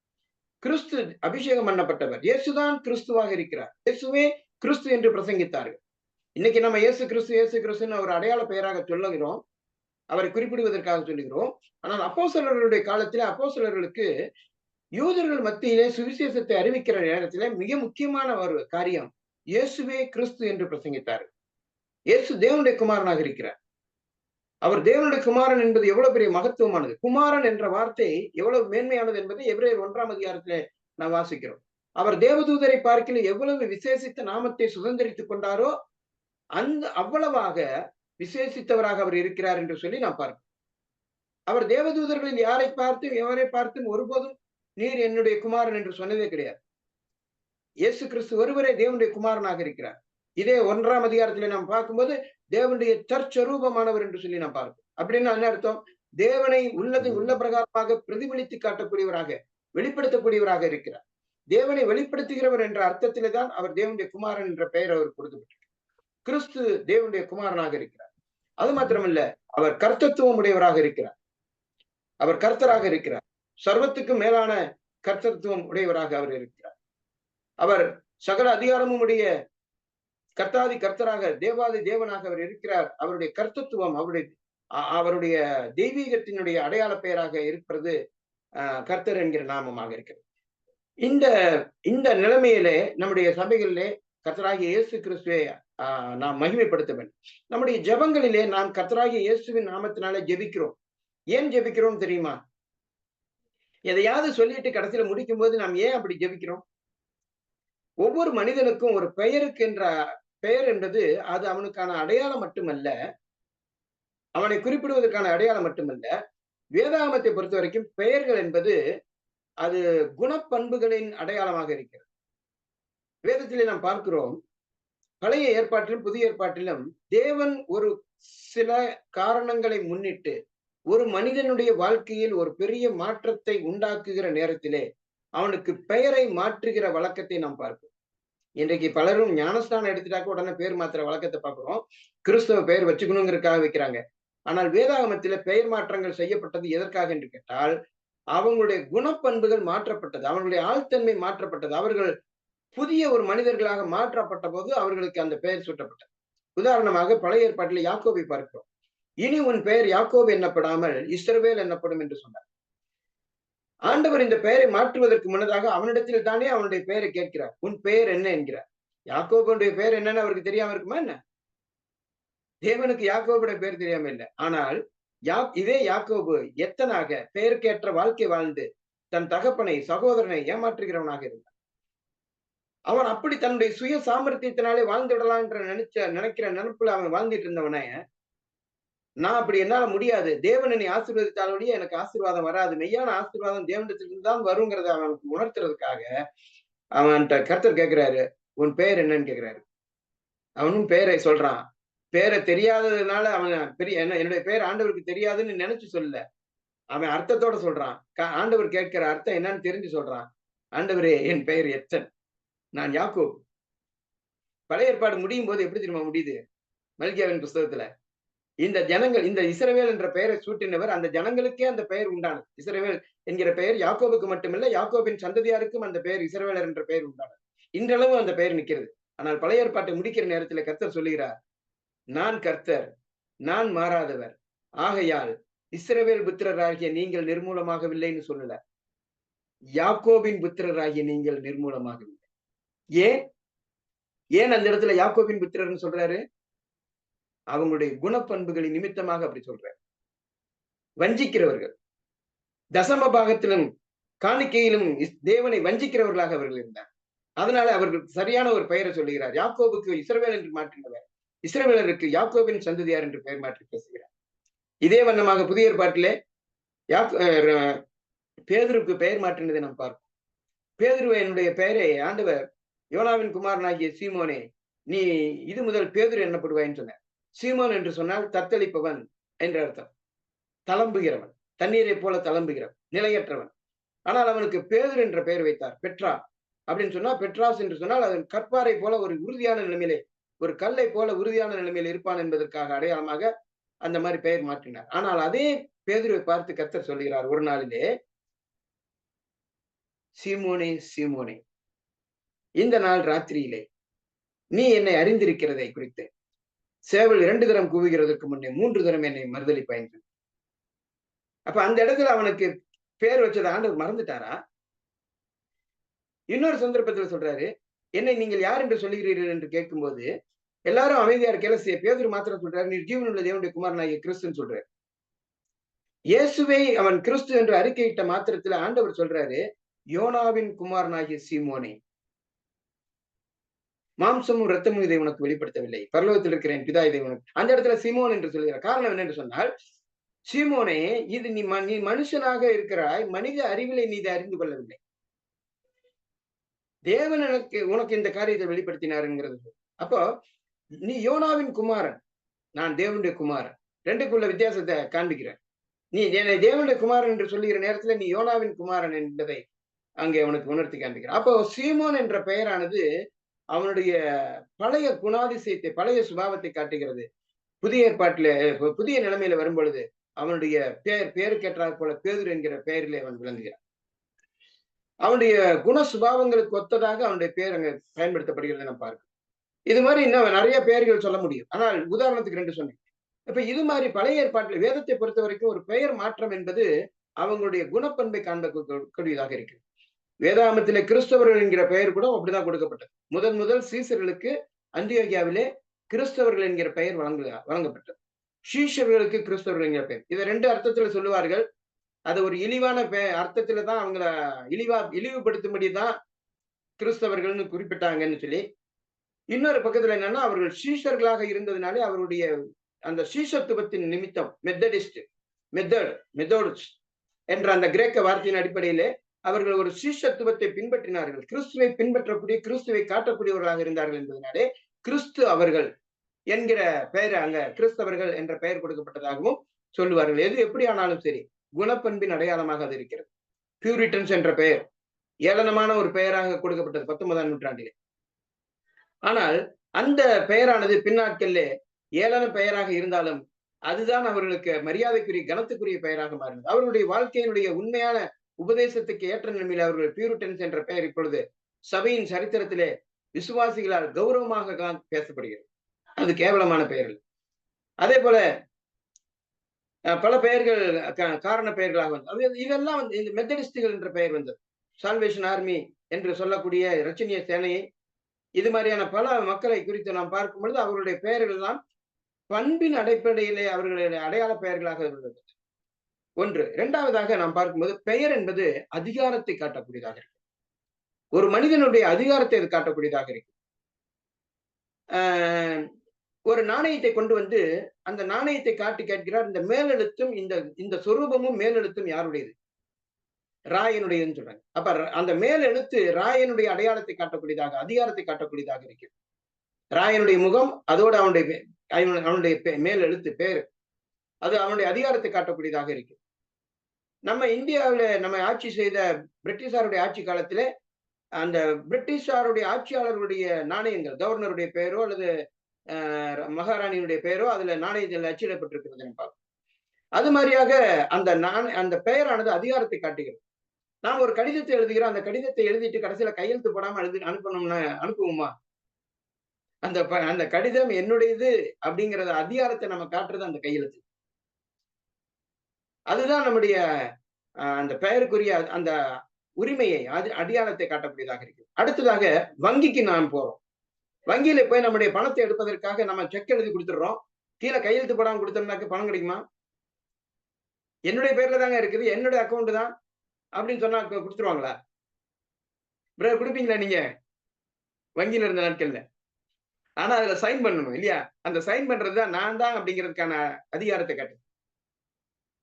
கிறிஸ்து அபிஷேகம் பண்ணப்பட்டவர், இயேசுதான் கிறிஸ்துவாக இருக்கிறார், இயேசுவே கிறிஸ்து என்று பிரசங்கித்தார்கள். இன்னைக்கு நம்ம இயேசு கிறிஸ்துன்னு ஒரு அடையாள பெயராக சொல்லுகிறோம், அவரை குறிப்பிடுவதற்காக சொல்லுகிறோம். ஆனால் அப்போஸ்தலர்களுடைய காலத்திலே அப்போஸ்தலர்களுக்கு யூதர்கள் மத்தியிலே சுவிசேஷத்தை அறிவிக்கிற நேரத்திலே மிக முக்கியமான ஒரு காரியம் இயேசுவே கிறிஸ்து என்று பிரசங்கித்தார். இயேசு தேவனுடைய குமாரனாக இருக்கிறார். அவர் தேவனுடைய குமாரன் என்பது எவ்வளவு பெரிய மகத்துவமானது. குமாரன் என்ற வார்த்தை எவ்வளவு மேன்மையானது என்பதை எபிரேயர் 1ஆம் அதிகாரத்திலே நாம் வாசிக்கிறோம். அவர் தேவதூதரை பார்க்கல எவ்வளவு விசேஷித்த நாமத்தை சுதந்திரித்துக் கொண்டாரோ அவ்வளவாக விசேஷித்தவராக அவர் இருக்கிறார் என்று சொல்லி நாம் பார்க்கிறோம். அவர் தேவதூதர்களில் எவரை பார்த்தும் ஒருபோதும் நீர் என்னுடைய குமாரன் என்று சொன்னதே கிடையாது. இயேசு கிறிஸ்து ஒருவரே தேவனுடைய குமாரனாக இருக்கிறார். இதே 1ஆம் அதிகாரத்திலே நாம் பார்க்கும்போது தேவனுடைய தற்சரூபமானவர் என்று சொல்லி நாம் பார்ப்போம். அப்படின்னு என்ன அர்த்தம்? தேவனை உள்ள பிரகாரமாக பிரதிபலித்து காட்டக்கூடியவராக, வெளிப்படுத்தக்கூடியவராக இருக்கிறார். தேவனை வெளிப்படுத்துகிறவர் என்ற அர்த்தத்திலே தான் அவர் தேவனுடைய குமாரன் என்ற பெயர் அவர் கொடுக்கப்பட்டிருக்கிறார். கிறிஸ்து தேவனுடைய குமாரனாக இருக்கிறார். அது மாத்திரமல்ல, அவர் கர்த்தத்துவம் உடையவராக இருக்கிறார். அவர் கர்த்தராக இருக்கிறார். சர்வத்துக்கு மேலான கர்த்தத்துவம் உடையவராக அவர் இருக்கிறார். அவர் சகல அதிகாரமும் உடைய கர்த்தாதி கர்த்தராக, தேவாதி தேவனாக அவர் இருக்கிறார். அவருடைய கர்த்தத்துவம், அவருடைய தெய்வீகத்தினுடைய அடையாள பெயராக இருக்கிறது கர்த்தர் என்கிற நாமமாக இருக்கிறது. இந்த நிலைமையிலே நம்முடைய சபைகளிலே கர்த்தராகிய இயேசு கிறிஸ்துவை நாம் மகிமைப்படுத்த வேண்டும். நம்முடைய ஜெபங்களிலே நாம் கர்த்தராகிய இயேசுவின் நாமத்தினாலே ஜெபிக்கிறோம். ஏன் ஜெபிக்கிறோம் தெரியுமா? எதையாவது சொல்லிட்டு கடைசியில முடிக்கும் போது நாம் ஏன் அப்படி ஜெபிக்கிறோம்? ஒவ்வொரு மனிதனுக்கும் ஒரு பெயருக்கு என்ற பெயர் என்பது அது அவனுக்கான அடையாளம் மட்டுமல்ல, அவனை குறிப்பிடுவதற்கான அடையாளம் மட்டுமல்ல. வேதாகமத்தை பொறுத்த வரைக்கும் பெயர்கள் என்பது அது குணப்பண்புகளின் அடையாளமாக இருக்கிறது. வேதத்திலே நாம் பார்க்கிறோம், பழைய ஏற்பாட்டிலும் புதிய ஏற்பாட்டிலும் தேவன் ஒரு சில காரணங்களை முன்னிட்டு ஒரு மனிதனுடைய வாழ்க்கையில் ஒரு பெரிய மாற்றத்தை உண்டாக்குகிற நேரத்திலே அவனுக்கு பெயரை மாற்றுகிற வழக்கத்தை நாம் பார்க்கிறோம். இன்றைக்கு பலரும் ஞானஸ்தானம் எடுத்துட்டாக்க உடனே பேர் மாத்துற வழக்கத்தை பார்க்கிறோம். கிறிஸ்தவ பெயர் வச்சுக்கணுங்கிறதுக்காக வைக்கிறாங்க. ஆனால் வேதாகமத்தில பெயர் மாற்றங்கள் செய்யப்பட்டது எதற்காக என்று கேட்டால், அவங்களுடைய குணப்பண்புகள் மாற்றப்பட்டது, அவர்களுடைய ஆழ்த்தன்மை மாற்றப்பட்டது, அவர்கள் புதிய ஒரு மனிதர்களாக மாற்றப்பட்ட போது அவர்களுக்கு அந்த பெயர் சூட்டப்பட்டது. உதாரணமாக பழைய ஏற்பாட்டில் யாக்கோபை பார்க்கிறோம். இனி உன் பெயர் யாக்கோபு என்னப்படாமல் இஸ்ரவேல் என்னப்படும் என்று சொன்னார். ஆண்டவர் இந்த பெயரை மாற்றுவதற்கு முன்னதாக அவனிடத்தில் தானே அவனுடைய பெயரை கேட்கிறார். உன் பெயர் என்ன என்கிறார். யாக்கோபுடைய பெயர் என்னன்னு அவருக்கு தெரியாம இருக்குமா என்ன? தேவனுக்கு யாக்கோபுடைய பெயர் தெரியாம இல்லை. ஆனால் இதே யாக்கோபு எத்தனாக பெயருக்கேற்ற வாழ்க்கை வாழ்ந்து தன் தகப்பனை சகோதரனை ஏமாற்றுகிறவனாக இருந்தான். அவன் அப்படி தன்னுடைய சுய சாமர்த்தியத்தினாலே வாழ்ந்துடலாம் என்று நினைக்கிற நினைப்புல அவன் வாழ்ந்துட்டு இருந்தவனே, நான் அப்படி என்னால முடியாது, தேவன் என்னை ஆசீர்வதித்தாலுடைய எனக்கு ஆசீர்வாதம் வராது, மெய்யான ஆசீர்வாதம் தேவனிடத்திலிருந்து தான் வருங்கிறத அவனுக்கு உணர்த்துறதுக்காக அவன்கிட்ட கர்த்தர் கேட்கிறாரு, உன் பெயர் என்னன்னு கேட்கிறாரு. அவனும் பெயரை சொல்றான். பேரை தெரியாததுனால அவன் என்னுடைய பெயர் ஆண்டவருக்கு தெரியாதுன்னு நினைச்சு சொல்லல, அவன் அர்த்தத்தோட சொல்றான். ஆண்டவர் கேட்கிற அர்த்தம் என்னன்னு தெரிஞ்சு சொல்றான். ஆண்டவரே, என் பெயர் எத்தன், நான் யாக்கோப். பழைய ஏற்பாடு முடியும் போது எப்படி தெரியுமா முடியுது? மல்கியாவின் புஸ்தகத்துல இந்த ஜனங்கள், இந்த இஸ்ரவேல் என்ற பெயரை சூட்டினவர் அந்த ஜனங்களுக்கே அந்த பெயர் உண்டானது. இஸ்ரவேல் என்கிற பெயர் யாக்கோபுக்கு மட்டுமல்ல, யாக்கோபின் சந்ததியாருக்கும் அந்த பெயர் இஸ்ரவேலர் என்ற பெயர் உண்டானது. இன்றளவு அந்த பெயர் நிற்கிறது. ஆனால் பழைய ஏற்பாட்டை முடிக்கிற நேரத்தில் கர்த்தர் சொல்லுகிறார், நான் கர்த்தர், நான் மாறாதவர், ஆகையால் இஸ்ரவேல் புத்திரராகிய நீங்கள் நிர்மூலமாகவில்லைன்னு சொல்லல, யாக்கோபின் புத்திரராகிய நீங்கள் நிர்மூலமாகவில்லை. ஏன் அந்த இடத்துல யாக்கோபின் புத்திரர்னு சொல்றாரு? அவங்களுடைய குணப்பண்புகளின் நிமித்தமாக அப்படி சொல்றாரு. வஞ்சிக்கிறவர்கள், தசம பாகத்திலும் காணிக்கையிலும் தேவனை வஞ்சிக்கிறவர்களாக அவர்கள் இருந்தார். அதனால அவர்கள் சரியான ஒரு பெயரை சொல்லுகிறார். யாக்கோபுக்கு இஸ்ரவேல் என்று மாற்றினவர், இஸ்ரவேலருக்கு யாக்கோபின் சந்ததியார் என்று பெயர் மாற்றி பேசுகிறார். இதே வண்ணமாக புதிய ஏற்பாட்டிலே பேதுருக்கு பெயர் மாற்றினதை நாம் பார்ப்போம். பேதுருவனுடைய பெயரை ஆண்டவர், யோனாவின் குமாரனாகிய சீமோனே, நீ இது முதல் பேதுரு என்னப்படுவாயின்னு சொன்னார். சீமோன் என்று சொன்னால் தத்தளிப்பவன் என்ற அர்த்தம். தளம்புகிறவன், தண்ணீரை போல தளம்புகிறவன், நிலையற்றவன். ஆனால் அவனுக்கு பேதுரு என்ற பெயர் வைத்தார். பெட்ரா அப்படின்னு சொன்னா, பெட்ராஸ் என்று சொன்னால் அதன் கற்பாரை போல ஒரு உறுதியான நிலைமையிலே, ஒரு கல்லை போல உறுதியான நிலைமையில் இருப்பான் என்பதற்காக அடையாளமாக அந்த மாதிரி பெயர் மாற்றினார். ஆனால் அதே பேதுருவை பார்த்து கர்த்தர் சொல்கிறார் ஒரு நாளிலே, சீமோனே சீமோனே, இந்த நாள் ராத்திரியிலே நீ என்னை அறிந்திருக்கிறதை குறித்து சேவல் 2 தரம் கூவுகிறதற்கு முன்னே 3 தரம் என்னை மறுதலிப்பாய். அப்ப அந்த இடத்துல அவனுக்கு பேர் வச்சது ஆண்டவர் மறந்துட்டாரா? இன்னொரு சந்தர்ப்பத்தில் சொல்றாரு, என்னை நீங்கள் யார் என்று சொல்லுகிறீர்கள் என்று கேட்கும்போது எல்லாரும் அமைதியா இருக்கையில பேதுரு மாத்திரம் சொல்றாரு, நீர் ஜீவனுள்ள தேவனுடைய குமாரனாகிய கிறிஸ்துன்னு சொல்றாரு. இயேசுவை அவன் கிறிஸ்து என்று அறிக்கையிட்ட மாத்திரத்துல ஆண்டவர் சொல்றாரு, யோனாவின் குமாரனாகிய சீமோனே, மாம்சமும் ரத்தமும் இதை உனக்கு வெளிப்படுத்தவில்லை, பரலோகத்தில் இருக்கிறேன் பிதா இதை உனக்கு. அந்த இடத்துல சீமோன் என்று சொல்கிறார். காரணம் என்ன என்று சொன்னால், சீமோனே, இது நீ மனுஷனாக இருக்கிறாய், மனித அறிவிலை நீ இதை அறிந்து கொள்ளவில்லை, தேவன் உனக்கு இந்த காரியத்தை வெளிப்படுத்தினாருங்கிறது. அப்போ நீ யோனாவின் குமாரன், நான் தேவனுடைய குமாரன், ரெண்டுக்குள்ள வித்தியாசத்தை காண்பிக்கிறேன். நீ என்னை தேவனுடைய குமாரன் என்று சொல்லுகிற நேரத்துல நீ யோனாவின் குமாரன் என்பதை அங்கே அவனுக்கு உணர்த்தி காண்பிக்கிறான். அப்போ சீமோன் என்ற பெயரானது அவனுடைய பழைய குணாதிசயத்தை, பழைய சுபாவத்தை காட்டுகிறது. புதிய ஏற்பாட்டில புதிய நிலைமையில வரும் பொழுது அவனுடைய பேருக்கேற்றாற் போல பேதுரு என்கிற பெயரிலே அவன் விளங்குகிறான். அவனுடைய குண சுபாவங்களுக்கு ஒத்ததாக அவனுடைய பெயர் அங்க பயன்படுத்தப்படுகிறத நம்ம பார்க்கிறோம். இது மாதிரி இன்னும் நிறைய பெயர்கள் சொல்ல முடியும். ஆனால் உதாரணத்துக்கு 2 சொன்னேன். இப்ப இது மாதிரி பழைய ஏற்பாட்டில் வேதத்தை பொறுத்த வரைக்கும் ஒரு பெயர் மாற்றம் என்பது அவங்களுடைய குணப்பண்பை காண்பக்கூடியதாக இருக்கு. வேதாகமத்திலே கிறிஸ்தவர்கள் என்கிற பெயர் கூட அப்படிதான் கொடுக்கப்பட்டது. முதல் சீசர்களுக்கு அந்தியோகியாவிலே கிறிஸ்தவர்கள் என்கிற பெயர் வழங்கப்பட்டது. சீஷர்களுக்கு கிறிஸ்தவர்கள் என்கிற பெயர். இதை 2 அர்த்தத்துல சொல்லுவார்கள். அது ஒரு இழிவான அர்த்தத்துல தான் அவங்கள இழிவுபடுத்தும்படி தான் கிறிஸ்தவர்கள்னு குறிப்பிட்டாங்கன்னு சொல்லி, இன்னொரு பக்கத்துல என்னன்னா அவர்கள் சீஷர்களாக இருந்ததுனாலே அவருடைய அந்த சீஷத்துவத்தின் நிமித்தம் மெத்தோடிஸ்ட் என்ற அந்த கிரேக்க வார்த்தையின் அடிப்படையிலே அவர்கள் ஒரு சீஷத்துவத்தை பின்பற்றினார்கள். கிறிஸ்துவை பின்பற்றக்கூடிய, கிறிஸ்துவை காட்டக்கூடியவர்களாக இருந்தார்கள் என்பதனாலே கிறிஸ்து அவர்கள் என்கிற பெயர் அங்க கிறிஸ்தவர்கள் என்ற பெயர் கொடுக்கப்பட்டதாகவும் சொல்லுவார்கள். எது எப்படி ஆனாலும் சரி, குணப்பண்பின் அடையாளமாக அது இருக்கிறது. பியூரிட்டன்ஸ் என்ற பெயர் ஏளனமான ஒரு பெயராக கொடுக்கப்பட்டது 19ஆம் நூற்றாண்டிலே. ஆனால் அந்த பெயரானது பின்னாட்களிலே ஏளன பெயராக இருந்தாலும் அதுதான் அவர்களுக்கு மரியாதைக்குரிய, கனத்துக்குரிய பெயராக மாறினது. அவர்களுடைய வாழ்க்கையினுடைய உண்மையான உபதேசத்துக்கு ஏற்ற நிலைமையில் அவர்கள் பியூரிட்டன்ஸ் என்ற பெயர் இப்பொழுது சபையின் சரித்திரத்திலே விசுவாசிகளால் கௌரவமாக பேசப்படுகிறது. அது கேவலமான பெயர்கள். அதே போல பல பெயர்கள் காரண பெயர்களாக வந்தது. இதெல்லாம் வந்து இந்த மெத்தடிஸ்டுகள் என்ற பெயர் வந்தது. சால்வேஷன் ஆர்மி என்று சொல்லக்கூடிய இரட்சணிய சேனையை, இது மாதிரியான பல மக்களை குறித்து நாம் பார்க்கும் பொழுது அவர்களுடைய பெயர்கள் எல்லாம் பண்பின் அடிப்படையிலே அவர்களுடைய அடையாள பெயர்களாக இருந்தது. ஒன்று. இரண்டாவதாக நாம் பார்க்கும்போது பெயர் என்பது அதிகாரத்தை காட்டக்கூடியதாக இருக்கு. ஒரு மனிதனுடைய அதிகாரத்தை அது காட்டக்கூடியதாக இருக்கு. ஒரு நாணயத்தை கொண்டு வந்து அந்த நாணயத்தை காட்டி கேட்கிறார், இந்த மேலெழுத்தும் இந்த சொரூபமும் மேலெழுத்தும் யாருடையது? ராயனுடையதுன்னு சொல்றாங்க. அப்ப அந்த மேலெழுத்து ராயனுடைய அடையாளத்தை காட்டக்கூடியதாக, அதிகாரத்தை காட்டக்கூடியதாக இருக்கு. ராயனுடைய முகம், அதோடு அவனுடைய மேல் எழுத்து பேரு, அது அவனுடைய அதிகாரத்தை காட்டக்கூடியதாக இருக்கு. நம்ம இந்தியாவில நம்ம ஆட்சி செய்த பிரிட்டிஷாருடைய ஆட்சி காலத்திலே அந்த பிரிட்டிஷாருடைய ஆட்சியாளர்களுடைய நாணயங்கள், கவர்னருடைய பெயரோ அல்லது மகாராணியினுடைய பெயரோ அதுல நாணயத்தில் அச்சிடப்பட்டிருக்கிறது பார்ப்போம். அது மாதிரியாக அந்த பெயரானது அதிகாரத்தை காட்டுகிறது. நாம் ஒரு கடிதத்தை எழுதுகிறோம், அந்த கடிதத்தை எழுதிட்டு கடைசியில கையெழுத்து போடாம அனுப்பணும்னா அனுப்புவோமா? அந்த கடிதம் என்னுடையது அப்படிங்கறத அதிகாரத்தை நம்ம காட்டுறது அந்த கையெழுத்து. அதுதான் நம்முடைய அந்த பெயருக்குரிய அந்த உரிமையை, அடையாளத்தை காட்டக்கூடியதாக இருக்கு. அடுத்ததாக வங்கிக்கு நாம் போறோம். வங்கியில போய் நம்முடைய பணத்தை எடுப்பதற்காக நம்ம செக் எழுதி கொடுத்துடுறோம். கீழே கையெழுத்து போடாம கொடுத்தோம்னாக்க பணம் கிடைக்குமா? என்னுடைய பேர்ல தாங்க இருக்குது, என்னுடைய அக்கௌண்ட் தான் அப்படின்னு சொன்னா கொடுத்துருவாங்களா? பிரதர் கொடுப்பீங்களா நீங்க வங்கியில இருந்த நாட்கள்ல? ஆனா அதுல சைன் பண்ணணும் இல்லையா? அந்த சைன் பண்றதுதான் நான் தான் அப்படிங்கிறதுக்கான அதிகாரத்தை காட்டு.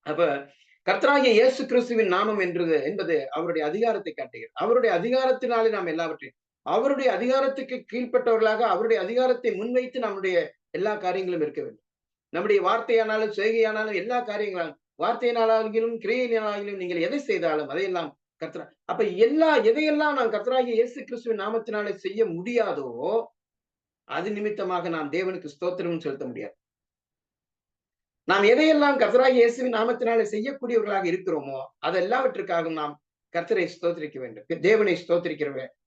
அப்ப கர்த்தராகிய இயேசு கிறிஸ்துவின் நாமம் என்பது அவருடைய அதிகாரத்தை காட்டுகிறது. அவருடைய அதிகாரத்தினாலே நாம் எல்லாவற்றையும், அவருடைய அதிகாரத்துக்கு கீழ்ப்பட்டவர்களாக அவருடைய அதிகாரத்தை முன்வைத்து நம்முடைய எல்லா காரியங்களும் இருக்க வேண்டும். நம்முடைய வார்த்தையானாலும் செய்கையானாலும் எல்லா காரியங்களாலும், வார்த்தையினாலும் கிரியையினாலும் நீங்கள் எதை செய்தாலும் அதையெல்லாம் அப்ப எதையெல்லாம் நாம் கர்த்தராகிய இயேசு கிறிஸ்துவின் நாமத்தினாலே செய்ய முடியாதோ அது நிமித்தமாக நாம் தேவனுக்கு ஸ்தோத்திரம் செலுத்த முடியாது. நாம் எதையெல்லாம் கர்த்தராகிய இயேசுவின் நாமத்தினாலே செய்யக்கூடியவர்களாக இருக்கிறோமோ அதெல்லாவற்றுக்காக நாம் கர்த்தரை ஸ்தோத்திரிக்க வேண்டும், தேவனை ஸ்தோத்திரிக்க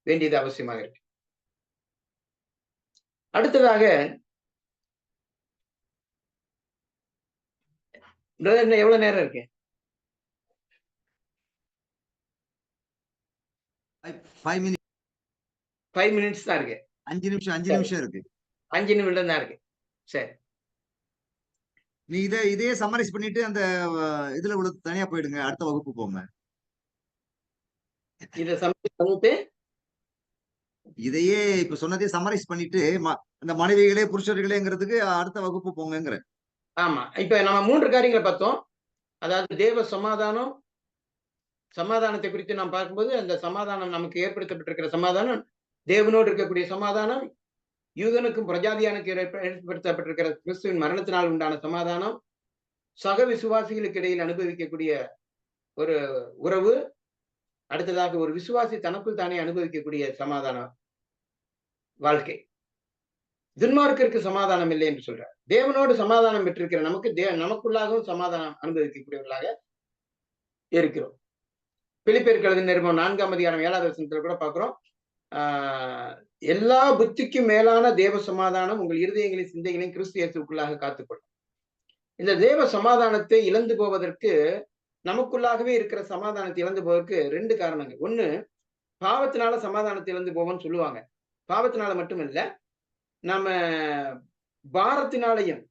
வேண்டியது அவசியமாக இருக்கு. அடுத்ததாக எவ்வளவு நேரம் இருக்கு? 5 minutes தான் இருக்கு. 5 நிமிஷம் இருக்கு. 5 நிமிடம் தான் இருக்கு. சரி, நீ இதே சம்மரைஸ் பண்ணிட்டு அந்த இதுல தனியா போயிடுங்க, அடுத்த வகுப்பு போங்க. இத சம்மரைஸ் பண்ணிட்டு இதையே இப்ப சொன்னதே சம்மரைஸ் பண்ணிட்டு அந்த மனைவிகளே புருஷர்களேங்கிறதுக்கு அடுத்த வகுப்பு போங்கங்கிற. ஆமா, இப்ப நம்ம 3 காரியங்களை பார்த்தோம். அதாவது தேவ சமாதானத்தை குறித்து நாம் பார்க்கும்போது அந்த சமாதானம் நமக்கு ஏற்படுத்தப்பட்டிருக்கிற சமாதானம், தேவனோடு இருக்கக்கூடிய சமாதானம், யூதனுக்கும் பிரஜாதியானுக்கு ஏற்படுத்தப்பட்டிருக்கிற கிறிஸ்துவின் மரணத்தினால் உண்டான சமாதானம், சக விசுவாசிகளுக்கு இடையில் அனுபவிக்கக்கூடிய ஒரு உறவு, அடுத்ததாக ஒரு விசுவாசி தனக்குள் தானே அனுபவிக்கக்கூடிய சமாதான வாழ்க்கை. துன்மார்க்கருக்கு சமாதானம் இல்லை என்று சொல்றார். தேவனோடு சமாதானம் பெற்றிருக்கிற நமக்குள்ளாகவும் சமாதானம் அனுபவிக்கக்கூடியவர்களாக இருக்கிறோம். பிலிப்பியருக்கு எழுதின நிருபம் 4ஆம் அதிகாரம் 7வது வசனத்துல கூட பார்க்கிறோம். எல்லா புத்திக்கும் மேலான தேவ சமாதானம் உங்கள் இருதயங்களையும் சிந்தைகளையும் கிறிஸ்து இயேசுவுக்குள்ளாக காத்துக்கொள்ளும். இந்த தேவ சமாதானத்தை இழந்து போவதற்கு, நமக்குள்ளாகவே இருக்கிற சமாதானத்தை இழந்து போவதற்கு 2 காரணங்கள். ஒண்ணு, பாவத்தினால சமாதானத்தை இழந்து போவோம்னு சொல்லுவாங்க. பாவத்தினால மட்டும் இல்ல, நம்ம பாரத்தினாலையும்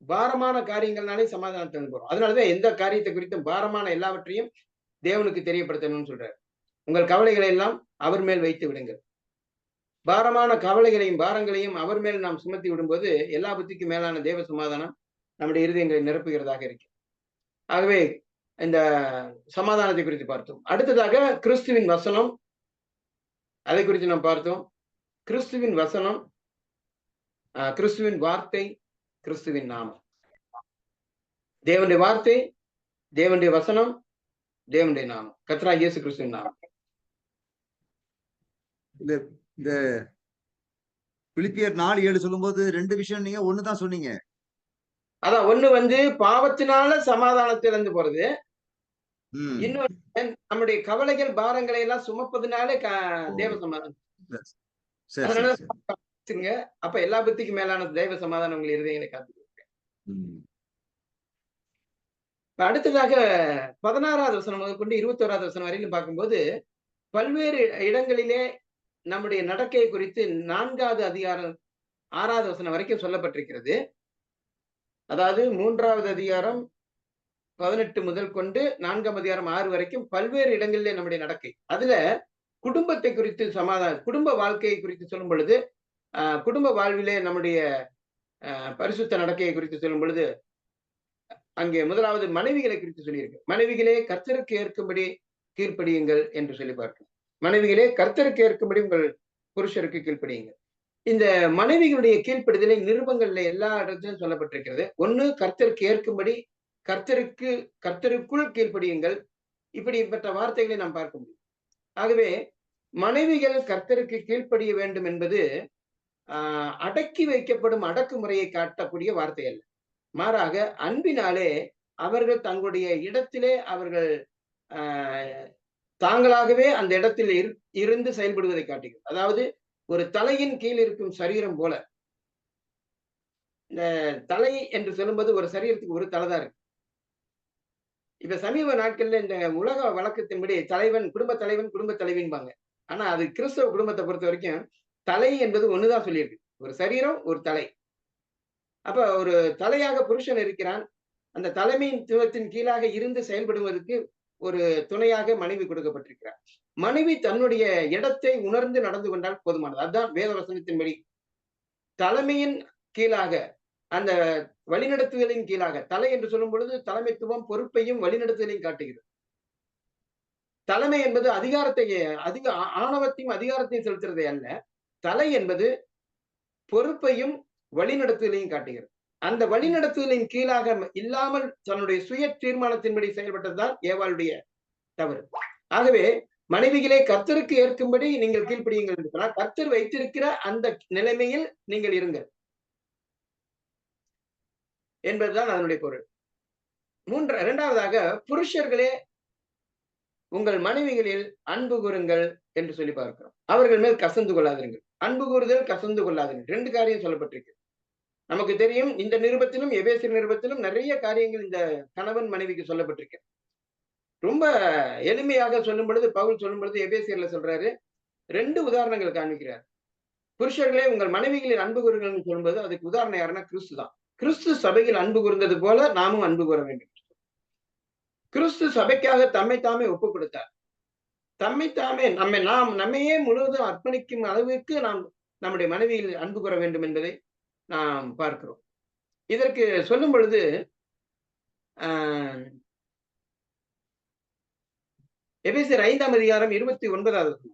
பாரமான காரியங்கள்னாலே சமாதானத்தை போறோம். அதனாலதான் எந்த காரியத்தை குறித்தும் பாரமான எல்லாவற்றையும் தேவனுக்கு தெரியப்படுத்தணும்னு சொல்றாரு. உங்கள் கவலைகளை எல்லாம் அவர் மேல் வைத்து விடுங்கள். பாரமான கவலைகளையும் பாரங்களையும் அவர் மேல் நாம் சுமத்தி விடும்போது எல்லா புத்திக்கும் மேலான தேவ சமாதானம் நம்முடைய இருதயங்களை நிரப்புகிறதாக இருக்கு. ஆகவே இந்த சமாதானத்தை குறித்து பார்த்தோம். அடுத்ததாக கிறிஸ்துவின் வசனம், அதை குறித்து நாம் பார்த்தோம். கிறிஸ்துவின் வசனம், கிறிஸ்துவின் வார்த்தை, கிறிஸ்துவின் நாமம். தேவனுடைய வார்த்தை, தேவனுடைய வசனம், தேவனுடைய நாமம், கர்த்தராகிய இயேசு கிறிஸ்துவின் நாமம். இந்த பிலிப்பியர் 4:7 சொல்லும்போது 2 விஷயம் நீங்க ஒண்ணுதான் சொன்னீங்க. அதான் ஒண்ணு பாவத்தினால சமாதானத்திலிருந்து போறது, இன்னொன்னு நம்முடைய கவலைகள் பாரங்களை எல்லாம் சுமப்பதுனாலே தேவ சமாதானம். அதனால அப்ப எல்லா புத்திக்கும் மேலான தெய்வ சமாதானம் உங்கள் இருதயங்களை காத்து. அடுத்ததாக 16வது வசனம் முதற்கொண்டு 21வது வசனம் வரையிலும் பார்க்கும்போது பல்வேறு இடங்களிலே நம்முடைய நடக்கையை குறித்து 4வது அதிகாரம் 6வது வசனம் வரைக்கும் சொல்லப்பட்டிருக்கிறது. அதாவது 3வது அதிகாரம் 18 முதல் கொண்டு 4ஆம் அதிகாரம் 6 வரைக்கும் பல்வேறு இடங்களிலே நம்முடைய நடக்கை. அதுல குடும்பத்தை குறித்து குடும்ப வாழ்க்கையை குறித்து சொல்லும் பொழுது குடும்ப வாழ்விலே நம்முடைய பரிசுத்த நடக்கையை குறித்து சொல்லும் பொழுது அங்கே முதலாவது மனைவிகளை குறித்து சொல்லியிருக்கு. மனைவிகளே கர்த்தருக்கு ஏற்கும்படி கீழ்ப்படியுங்கள் என்று சொல்லி பார்க்கணும். மனைவிகளே கர்த்தருக்கு ஏற்கும்படி உங்கள் புருஷருக்கு கீழ்ப்படியுங்கள். இந்த மனைவிகளுடைய கீழ்ப்படிதலை நிருபங்கள்ல எல்லா இடத்திலும் சொல்லப்பட்டிருக்கிறது. ஒண்ணு, கர்த்தருக்கு ஏற்கும்படி கர்த்தருக்குள் கீழ்ப்படியுங்கள். இப்படிப்பட்ட வார்த்தைகளை நாம் பார்க்க முடியும். ஆகவே மனைவிகள் கர்த்தருக்கு கீழ்ப்படிய வேண்டும் என்பது அடக்கி வைக்கப்படும் அடக்குமுறையை காட்டக்கூடிய வார்த்தை அல்ல. மாறாக அன்பினாலே அவர்கள் தங்களுடைய இடத்திலே அவர்கள் தாங்களாகவே அந்த இடத்தில் இருந்து செயல்படுவதை காட்டுகிறது. அதாவது ஒரு தலையின் கீழ் இருக்கும் சரீரம் போல, இந்த தலை என்று சொல்லும்போது ஒரு சரீரத்துக்கு ஒரு தலைதான் இருக்கு. இப்ப சமீப நாட்கள்ல இந்த உலக வழக்கத்தின்படி குடும்ப தலைவின்பாங்க. ஆனா அது கிறிஸ்தவ குடும்பத்தை பொறுத்த வரைக்கும் தலை என்பது ஒண்ணுதான் சொல்லியிருக்கு. ஒரு சரீரம், ஒரு தலை. அப்ப ஒரு தலையாக புருஷன் இருக்கிறான். அந்த தலைமையின் துவத்தின் கீழாக இருந்து செயல்படுவதற்கு ஒரு துணையாக மனைவி கொடுக்கப்பட்டிருக்கிறார். மனைவி தன்னுடைய இடத்தை உணர்ந்து நடந்து கொண்டால் போதுமானது. அதுதான் வேத வசனத்தின்படி. தலைமையின் கீழாக, அந்த வழிநடத்துதலின் கீழாக, தலை என்று சொல்லும் பொழுது தலைமைத்துவம் பொறுப்பையும் வழிநடத்துதலையும் காட்டுகிறது. தலைமை என்பது ஆணவத்தையும் அதிகாரத்தையும் செலுத்துறதே அல்ல. தலை என்பது பொறுப்பையும் வழிநடத்துதலையும் காட்டுகிறது. அந்த வழிநடத்துதலின் கீழாக இல்லாமல் தன்னுடைய சுய தீர்மானத்தின்படி செயல்பட்டதுதான் ஏவாளுடைய தவறு. ஆகவே மனைவிகளே கர்த்தருக்கு ஏற்கும்படி நீங்கள் கீழ்ப்படியுங்கள் என்று சொன்னால் கர்த்தர் வைத்திருக்கிற அந்த நிலைமையில் நீங்கள் இருங்கள் என்பதுதான் அதனுடைய பொருள். இரண்டாவதாக, புருஷர்களே உங்கள் மனைவிகளில் அன்பு கூறுங்கள் என்று சொல்லி பார்க்கிறோம். அவர்கள் மேல் கசந்து கொள்ளாதீர்கள். அன்பு கூறுதல், கசந்து கொள்ளாதீர்கள், 2 காரியம் சொல்லப்பட்டிருக்கு. நமக்கு தெரியும், இந்த நிருபத்திலும் எபேசியர் நிருபத்திலும் நிறைய காரியங்கள் இந்த கணவன் மனைவிக்கு சொல்லப்பட்டிருக்கு. ரொம்ப எளிமையாக சொல்லும் பொழுது பவுல் சொல்லும் பொழுது எபேசியர்ல சொல்றாரு, 2 உதாரணங்கள் காண்பிக்கிறார். புருஷர்களே உங்கள் மனைவிகளில் அன்பு கூறுங்கள் சொல்லும்போது அதுக்கு உதாரணம் யாருன்னா கிறிஸ்து தான். கிறிஸ்து சபையில் அன்பு கூர்ந்தது போல நாமும் அன்பு கூற வேண்டும். கிறிஸ்து சபைக்காக தம்மை தாமே ஒப்புக் கொடுத்தார். தம்மை தாமே நம்மையே முழுவதும் அர்ப்பணிக்கும் அளவுக்கு நாம் நம்முடைய மனைவியில் அன்பு கூற வேண்டும் என்பதை நாம் பார்க்கிறோம். இதற்கு சொல்லும் பொழுது எபேசியர் 5ஆம் அதிகாரம் 29வது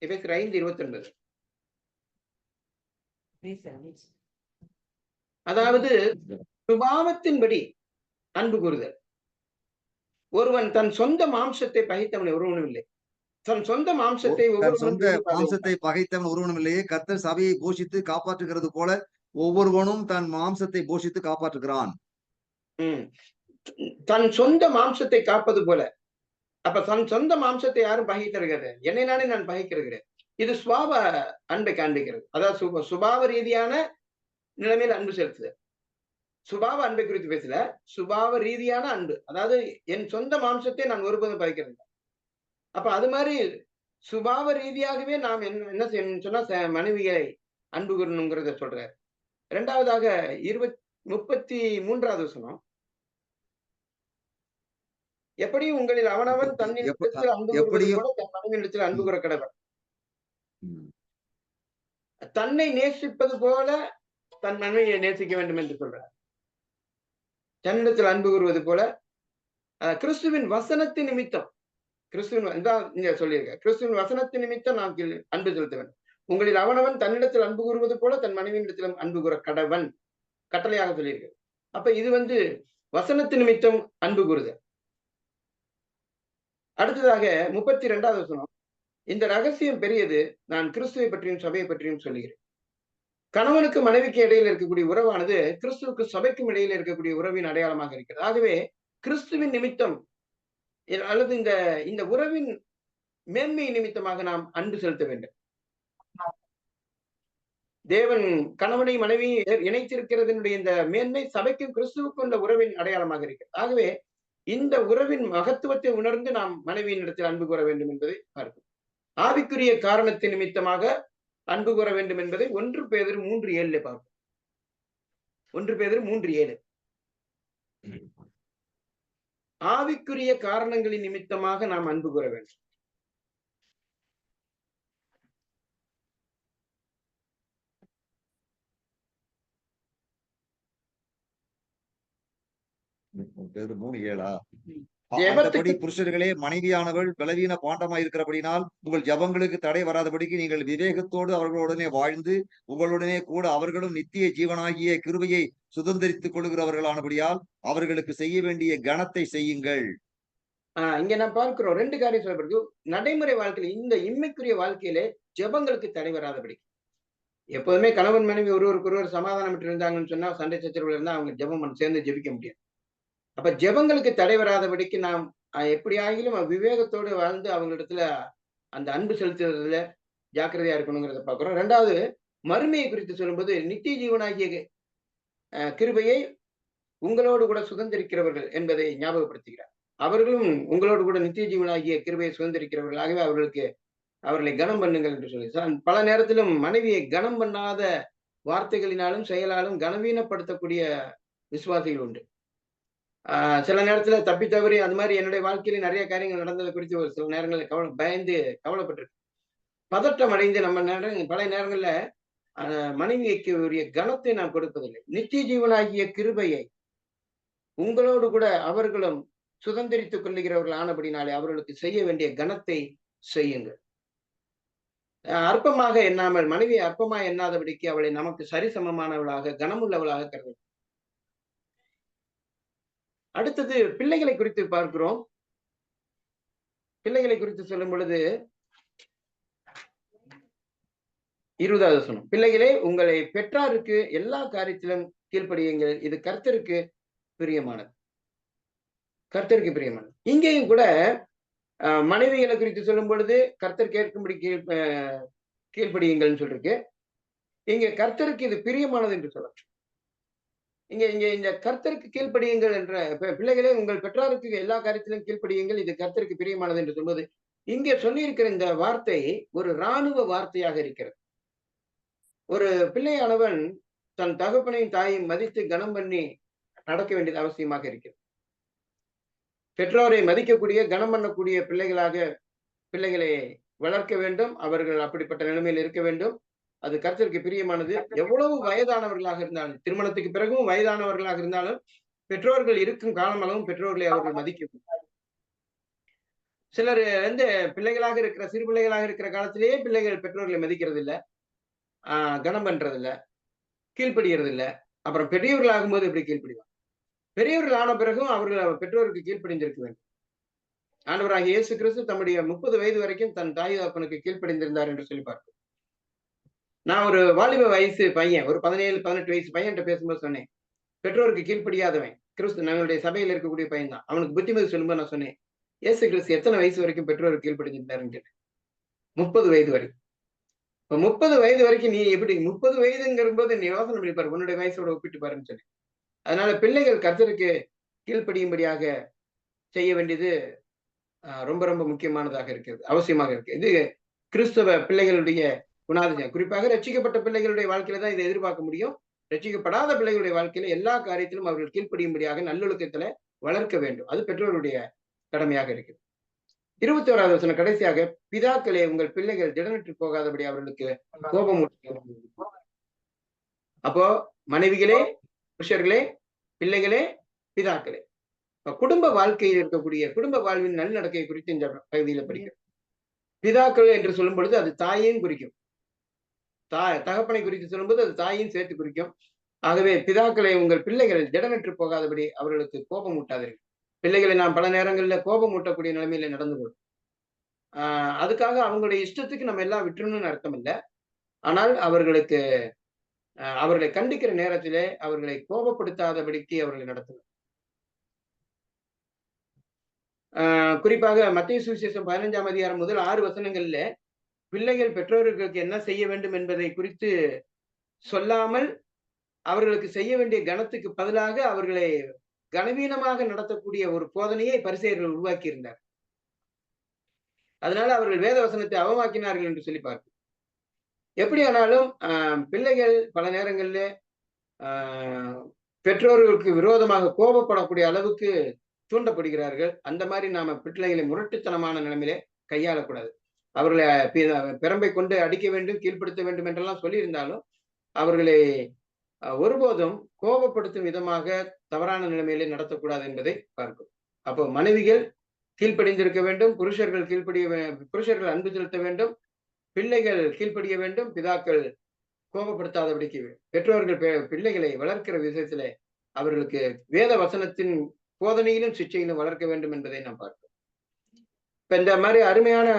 எபேசியர் 5:29. அதாவது சுபாவத்தின்படி அன்பு கூறுதல். ஒருவன் தன் சொந்த மாம்சத்தை பகைத்தவன் ஒருவனும் இல்லை. தன் சொந்த மாம்சத்தை பகைத்தவன் ஒருவனும் இல்லையே. கர்த்தர் சபையை போஷித்து காப்பாற்றுகிறது போல ஒவ்வொருவனும் தன் மாம்சத்தை போஷித்து காப்பாற்றுகிறான். தன் சொந்த மாம்சத்தை காப்பது போல. அப்ப தன் சொந்த மாம்சத்தை யாரும் பகைக்கிறது? என்னை நானே நான் பகைக்கிறேன். இது சுபாவ அன்பை காண்பிக்கிறது. அதாவது சுபாவ ரீதியான நிலைமையில் அன்பு செலுத்துது. சுபாவ அன்பை குறித்து பேசல, சுபாவ ரீதியான அன்பு. அதாவது என் சொந்த மாம்சத்தை நான் ஒருபோதும் பகைக்கிறது. அப்ப அது மாதிரி சுபாவ ரீதியாகவே நாம் என்ன செய்யணும்னு சொன்னா மனைவியை அன்பு கூறணுங்கிறத சொல்றாரு. இரண்டாவதாக 33வது வசனம், எப்படியும் உங்களில் அவனவன் தன்னிடத்தில் அன்பு கூறுவது எப்படியும் போல தன் மனைவியிடத்தில் அன்பு கூற கடவன். ம். தன்னை நேசிப்பது போல தன் மனைவியை நேசிக்க வேண்டும் என்று சொல்றார். தன்னிடத்தில் அன்பு கூறுவது போல கிறிஸ்துவின் வசனத்தின் நிமித்தம், கிறிஸ்துவின் தான் இங்க சொல்லியிருக்க, கிறிஸ்துவின் வசனத்தின் நிமித்தம் நாம் அன்பு செலுத்த வேண்டும். உங்களில் அவனவன் தன்னிடத்தில் அன்பு கூறுவது போல தன் மனைவியிடத்திலும் அன்பு கூற கடவன் கட்டளையாக சொல்லியிருக்கு. அப்ப இது வசனத்தின் நிமித்தம் அன்பு கூறுதல். அடுத்ததாக 32வது வசனம், இந்த ரகசியம் பெரியது, நான் கிறிஸ்துவை பற்றியும் சபையை பற்றியும் சொல்லுகிறேன். கணவனுக்கு மனைவிக்கு இடையில் இருக்கக்கூடிய உறவானது கிறிஸ்துவுக்கு சபைக்கும் இடையில் இருக்கக்கூடிய உறவின் அடையாளமாக இருக்கிறது. ஆகவே கிறிஸ்துவின் நிமித்தம் அல்லது இந்த உறவின் மேன்மை நிமித்தமாக நாம் அன்பு செலுத்த வேண்டும். தேவன் கணவனை மனைவி இணைத்திருக்கிறதனுடைய இந்த மேன்மை சபைக்கும் கிறிஸ்துவுக்கும் உள்ள உறவின் அடையாளமாக இருக்கிறது. ஆகவே இந்த உறவின் மகத்துவத்தை உணர்ந்து நாம் மனைவியின் இடத்தில் அன்பு கூற வேண்டும் என்பதை பார்க்கும். ஆவிக்குரிய காரணத்தின் நிமித்தமாக அன்பு கூற வேண்டும் என்பதை 1 பேதுரு 3:7 பார்ப்போம். 1 பேதுரு 3:7 ஆவிக்குரிய காரணங்களின் நிமித்தமாக நாம் அன்பு கூற வேண்டும். பேதுரு 3:7 அந்தபடி புருஷர்களே, மனைவியானவள் பலவீன பாண்டமாய் இருக்கிறபடினால் உங்கள் ஜபங்களுக்கு தடை வராதபடிக்கு நீங்கள் விவேகத்தோடு அவர்களுடனே வாழ்ந்து உங்களுடனே கூட அவர்களும் நித்திய ஜீவனாகிய கிருபையை சுதந்திரித்துக் கொள்கிறவர்களானபடியால் அவர்களுக்கு செய்ய வேண்டிய கனத்தை செய்யுங்கள். இங்க நான் பார்க்கிறோம் 2 காரியம் சொல்லப்படுது. நடைமுறை வாழ்க்கையில இந்த இம்மைக்குரிய வாழ்க்கையிலே ஜபங்களுக்கு தடை வராதபடி, எப்போதுமே கணவன் மனைவி ஒருவருக்கு ஒருவர் சமாதானம் இருந்தாங்கன்னு சொன்னா, சண்டை சச்சரவுகள் இருந்தா அவங்க ஜபம் சேர்ந்து ஜெபிக்க முடியாது. அப்ப ஜெபங்களுக்கு தடை வராதபடிக்கு நாம் எப்படி ஆகிலும் விவேகத்தோடு வாழ்ந்து அவங்களிடத்துல அந்த அன்பு செலுத்துறதுல ஜாக்கிரதையா இருக்கணுங்கிறத பாக்குறோம். 2வது, மறுமையை குறித்து சொல்லும்போது நித்திய ஜீவனாகிய கிருபையை உங்களோடு கூட சுதந்திரிக்கிறவர்கள் என்பதை ஞாபகப்படுத்துகிறார். அவர்களும் உங்களோடு கூட நித்திய ஜீவனாகிய கிருபையை சுதந்திரிக்கிறவர்கள். ஆகவே அவர்களை கனம் பண்ணுங்கள் என்று சொல்லி பல நேரத்திலும் மனைவியை கனம் பண்ணாத வார்த்தைகளினாலும் செயலாலும் கனவீனப்படுத்தக்கூடிய விசுவாசிகள் உண்டு. சில நேரத்துல தப்பி தவறி அது மாதிரி என்னுடைய வாழ்க்கையில நிறைய காரியங்கள் நடந்ததை குறித்து ஒரு சில நேரங்களில் பயந்து கவலைப்பட்டிருக்கு. பதட்டம் அடைந்து நம்ம பல நேரங்கள்ல மனைவிக்கு உரிய கனத்தை நாம் கொடுப்பதில்லை. நித்திய ஜீவனாகிய கிருபையை உங்களோடு கூட அவர்களும் சுதந்திரித்துக் கொள்ளுகிறவர்கள் ஆனபடினாலே அவர்களுக்கு செய்ய வேண்டிய கனத்தை செய்யுங்கள். அற்பமாக எண்ணாமல், மனைவியை அற்பமா எண்ணாதபடிக்கு அவளை நமக்கு சரிசமமானவளாக கனமுள்ளவளாக கருது. அடுத்தது பிள்ளைகளை குறித்து பார்க்கிறோம். பிள்ளைகளை குறித்து சொல்லும் பொழுது 20வது வசனம், பிள்ளைகளே உங்களை பெற்றாருக்கு எல்லா காரியத்திலும் கீழ்ப்படியுங்கள், இது கர்த்தருக்கு பிரியமானது. கர்த்தருக்கு பிரியமானது. இங்கேயும் கூட மனைவிகளை குறித்து சொல்லும் பொழுது கர்த்தர் கேட்கும்படி கீழ்ப்படியுங்கள்னு சொல்லிருக்கு. இங்க கர்த்தருக்கு இது பிரியமானது என்று சொல்லலாம். இங்க இந்த கர்த்தருக்கு கீழ்ப்படியுங்கள் என்ற, பிள்ளைகளே உங்கள் பெற்றாருக்கு எல்லா காரியத்திலும் கீழ்ப்படியுங்கள், இது கர்த்தருக்கு பிரியமானது என்று சொல்வது, இங்கே சொல்லியிருக்கிற இந்த வார்த்தை ஒரு இராணுவ வார்த்தையாக இருக்கிறது. ஒரு பிள்ளையானவன் தன் தகப்பனையும் தாயையும் மதித்து கனம் பண்ணி நடக்க வேண்டியது அவசியமாக இருக்கிறது. பெற்றோரை மதிக்கக்கூடிய கனம் பண்ணக்கூடிய பிள்ளைகளை வளர்க்க வேண்டும். அவர்கள் அப்படிப்பட்ட நிலைமையில் இருக்க வேண்டும். அது கர்த்தருக்கு பிரியமானது. எவ்வளவு வயதானவர்களாக இருந்தாலும், திருமணத்துக்கு பிறகும் வயதானவர்களாக இருந்தாலும், பெற்றோர்கள் இருக்கும் காலமளவும் பெற்றோர்களை அவர்கள் மதிக்க. சிலர் பிள்ளைகளாக இருக்கிற சிறு பிள்ளைகளாக இருக்கிற காலத்திலேயே பிள்ளைகள் பெற்றோர்களை மதிக்கிறது இல்லை, கனம் பண்றது இல்லை, கீழ்ப்படுகிறது இல்லை. அப்புறம் பெரியவர்கள் ஆகும்போது எப்படி கீழ்ப்படிவாங்க? பெரியவர்கள் ஆன பிறகும் அவர்கள் பெற்றோருக்கு கீழ்ப்படிந்திருக்க வேண்டும். ஆண்டவராகிய இயேசு கிறிஸ்து தம்முடைய 30 வயது வரைக்கும் தன் தாய் தகப்பனுக்கு கீழ்ப்படிந்திருந்தார் என்று சொல்லி பார்க்கிறோம். நான் ஒரு வாலிப வயசு பையன், ஒரு 17-18 வயசு பையன்கிட்ட பேசும்போது சொன்னேன், பெற்றோருக்கு கீழ்ப்படியாதவன் கிறிஸ்து நம்மளுடைய சபையில் இருக்கக்கூடிய பையன் தான். அவனுக்கு புத்திமதி சொல்லும்போது நான் சொன்னேன், இயேசு கிறிஸ்து எத்தனை வயசு வரைக்கும் பெற்றோருக்கு கீழ்ப்படிஞ்சிருந்தாருன்னு கேட்டேன். 30 வயது வரைக்கும். இப்ப 30 வயது வரைக்கும் நீ எப்படி 30 வயதுங்கிற போது நீ யோசனை பண்ணி பாரு, உன்னுடைய வயசோட ஒப்பிட்டு பாருன்னு சொன்னேன். அதனால பிள்ளைகள் கர்த்தருக்கு கீழ்ப்படியும்படியாக செய்ய வேண்டியது ரொம்ப ரொம்ப முக்கியமானதாக இருக்கிறது, அவசியமாக இருக்கு. இது கிறிஸ்தவ பிள்ளைகளுடைய குணாதிசயம். குறிப்பாக ரட்சிக்கப்பட்ட பிள்ளைகளுடைய வாழ்க்கையில தான் இதை எதிர்பார்க்க முடியும். ரட்சிக்கப்படாத பிள்ளைகளுடைய வாழ்க்கையில எல்லா காரியத்திலும் அவர்கள் கீழ்ப்படியும்படியாக நல்லொழுக்கத்துல வளர்க்க வேண்டும். அது பெற்றோருடைய கடமையாக இருக்கிறது. 21வது வசனம் கடைசியாக, பிதாக்களே உங்கள் பிள்ளைகள் திடனற்று போகாதபடி அவர்களுக்கு கோபம் ஊட்டுங்கள். அப்போ மனைவிகளே, புருஷர்களே, பிள்ளைகளே, பிதாக்களே, குடும்ப வாழ்க்கையில் இருக்கக்கூடிய குடும்ப வாழ்வின் நல்லடக்கை குறித்து இந்த பகுதியில படிக்கிறோம். பிதாக்கள் என்று சொல்லும் பொழுது அது தாயையும் குறிக்கும். தகப்பனை குறித்து சொல்லும்போது அது தாயையும் சேர்த்து குறிக்கும். ஆகவே பிதாக்களை உங்கள் பிள்ளைகள் திடனற்று போகாதபடி அவர்களுக்கு கோபம் ஊட்டாதீர்கள். பிள்ளைகளை நாம் பல நேரங்களில் கோபம் ஊட்டக்கூடிய நிலைமையில நடந்து கொள்ளும். அதுக்காக அவங்களுடைய இஷ்டத்துக்கு நம்ம எல்லாம் விட்டுறணும்னு அர்த்தம் இல்லை. ஆனால் அவர்களுக்கு அவர்களை கண்டிக்கிற நேரத்திலே அவர்களை கோபப்படுத்தாதபடிக்கு அவர்களை நடத்தணும். குறிப்பாக மத்தேயு சுவிசேஷம் 15ஆம் அதிகாரம் முதல் 6 வசனங்கள்ல பிள்ளைகள் பெற்றோர்களுக்கு என்ன செய்ய வேண்டும் என்பதை குறித்து சொல்லாமல் அவர்களுக்கு செய்ய வேண்டிய கனத்துக்கு பதிலாக அவர்களை கனவீனமாக நடத்தக்கூடிய ஒரு போதனையை பரிசேயர்கள் உருவாக்கி இருந்தார். அதனால அவர்கள் வேத வசனத்தை அவமாக்கினார்கள் என்று சொல்லி பார்க்கிறோம். எப்படியானாலும் பிள்ளைகள் பல நேரங்களில் பெற்றோர்களுக்கு விரோதமாக கோபப்படக்கூடிய அளவுக்கு தூண்டப்படுகிறார்கள். அந்த மாதிரி நாம பிள்ளைகளை முரட்டுத்தனமான நிலைமையிலே கையாளக்கூடாது. அவர்களை பெரம்பை கொண்டு அடிக்க வேண்டும், கீழ்ப்படுத்த வேண்டும் என்றெல்லாம் சொல்லியிருந்தாலும் அவர்களை ஒருபோதும் கோபப்படுத்தும் விதமாக தவறான நிலைமையிலே நடத்தக்கூடாது என்பதை பார்க்கும். அப்போ மனைவிகள் கீழ்ப்படிந்திருக்க வேண்டும், புருஷர்கள் அன்பு செலுத்த வேண்டும், பிள்ளைகள் கீழ்ப்படிய வேண்டும், பிதாக்கள் கோபப்படுத்தாதபடிக்கு பெற்றோர்கள் பிள்ளைகளை வளர்க்கிற விஷயத்துல அவர்களுக்கு வேத வசனத்தின் போதனையிலும் சிச்சையிலும் வளர்க்க வேண்டும் என்பதை நாம் பார்க்கிறோம். இப்ப இந்த மாதிரி அருமையான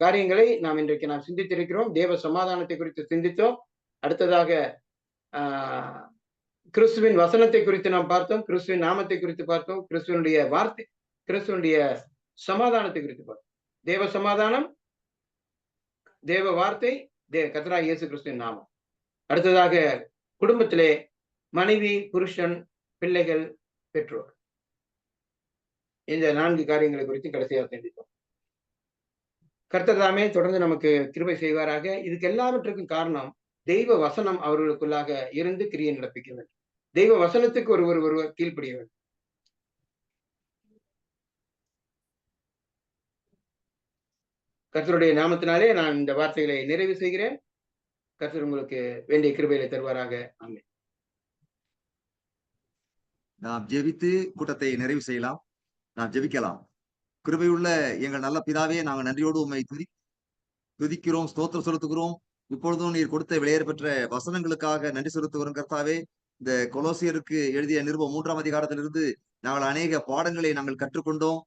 காரியங்களை நாம் இன்றைக்கு நாம் சிந்தித்திருக்கிறோம். தேவ சமாதானத்தை குறித்து சிந்தித்தோம். அடுத்ததாக கிறிஸ்துவின் வசனத்தை குறித்து நாம் பார்த்தோம், கிறிஸ்துவின் நாமத்தை குறித்து பார்த்தோம், கிறிஸ்துவனுடைய வார்த்தை, கிறிஸ்துவனுடைய சமாதானத்தை குறித்து பார்த்தோம். தேவ சமாதானம், தேவ வார்த்தை, கர்த்தராகிய இயேசு கிறிஸ்துவின் நாமம். அடுத்ததாக குடும்பத்திலே மனைவி, புருஷன், பிள்ளைகள், பெற்றோர், இந்த 4 காரியங்களை குறித்து கடைசியாக சிந்தித்தோம். கர்த்தர் தாமே தொடர்ந்து நமக்கு கிருபை செய்வாராக. இதுக்கு எல்லாவற்றுக்கும் காரணம் தெய்வ வசனம் அவர்களுக்குள்ளாக இருந்து கிரியை நடப்பிக்க வேண்டும். தெய்வ வசனத்துக்கு ஒருவர் கீழ்ப்படிய வேண்டும். கர்த்தருடைய நாமத்தினாலே நான் இந்த வார்த்தைகளை நிறைவு செய்கிறேன். கர்த்தர் உங்களுக்கு வேண்டிய கிருபைகளை தருவாராக. ஆமென். நாம் ஜெபித்து கூட்டத்தை நிறைவு செய்யலாம். நாம் ஜெபிக்கலாம். கிருபையுள்ள எங்கள் நல்ல பிதாவே, நாங்கள் நன்றியோடு உண்மை துதிக்கிறோம், ஸ்தோத்திரம் செலுத்துகிறோம். இப்பொழுதும் நீர் கொடுத்த விலையேற பெற்ற வசனங்களுக்காக நன்றி செலுத்துகிறோம் கர்த்தாவே. இந்த கொலோசியருக்கு எழுதிய நிருபம் 3ஆம் அதிகாரத்திலிருந்து நாங்கள் அநேக பாடங்களை நாங்கள் கற்றுக்கொண்டோம்.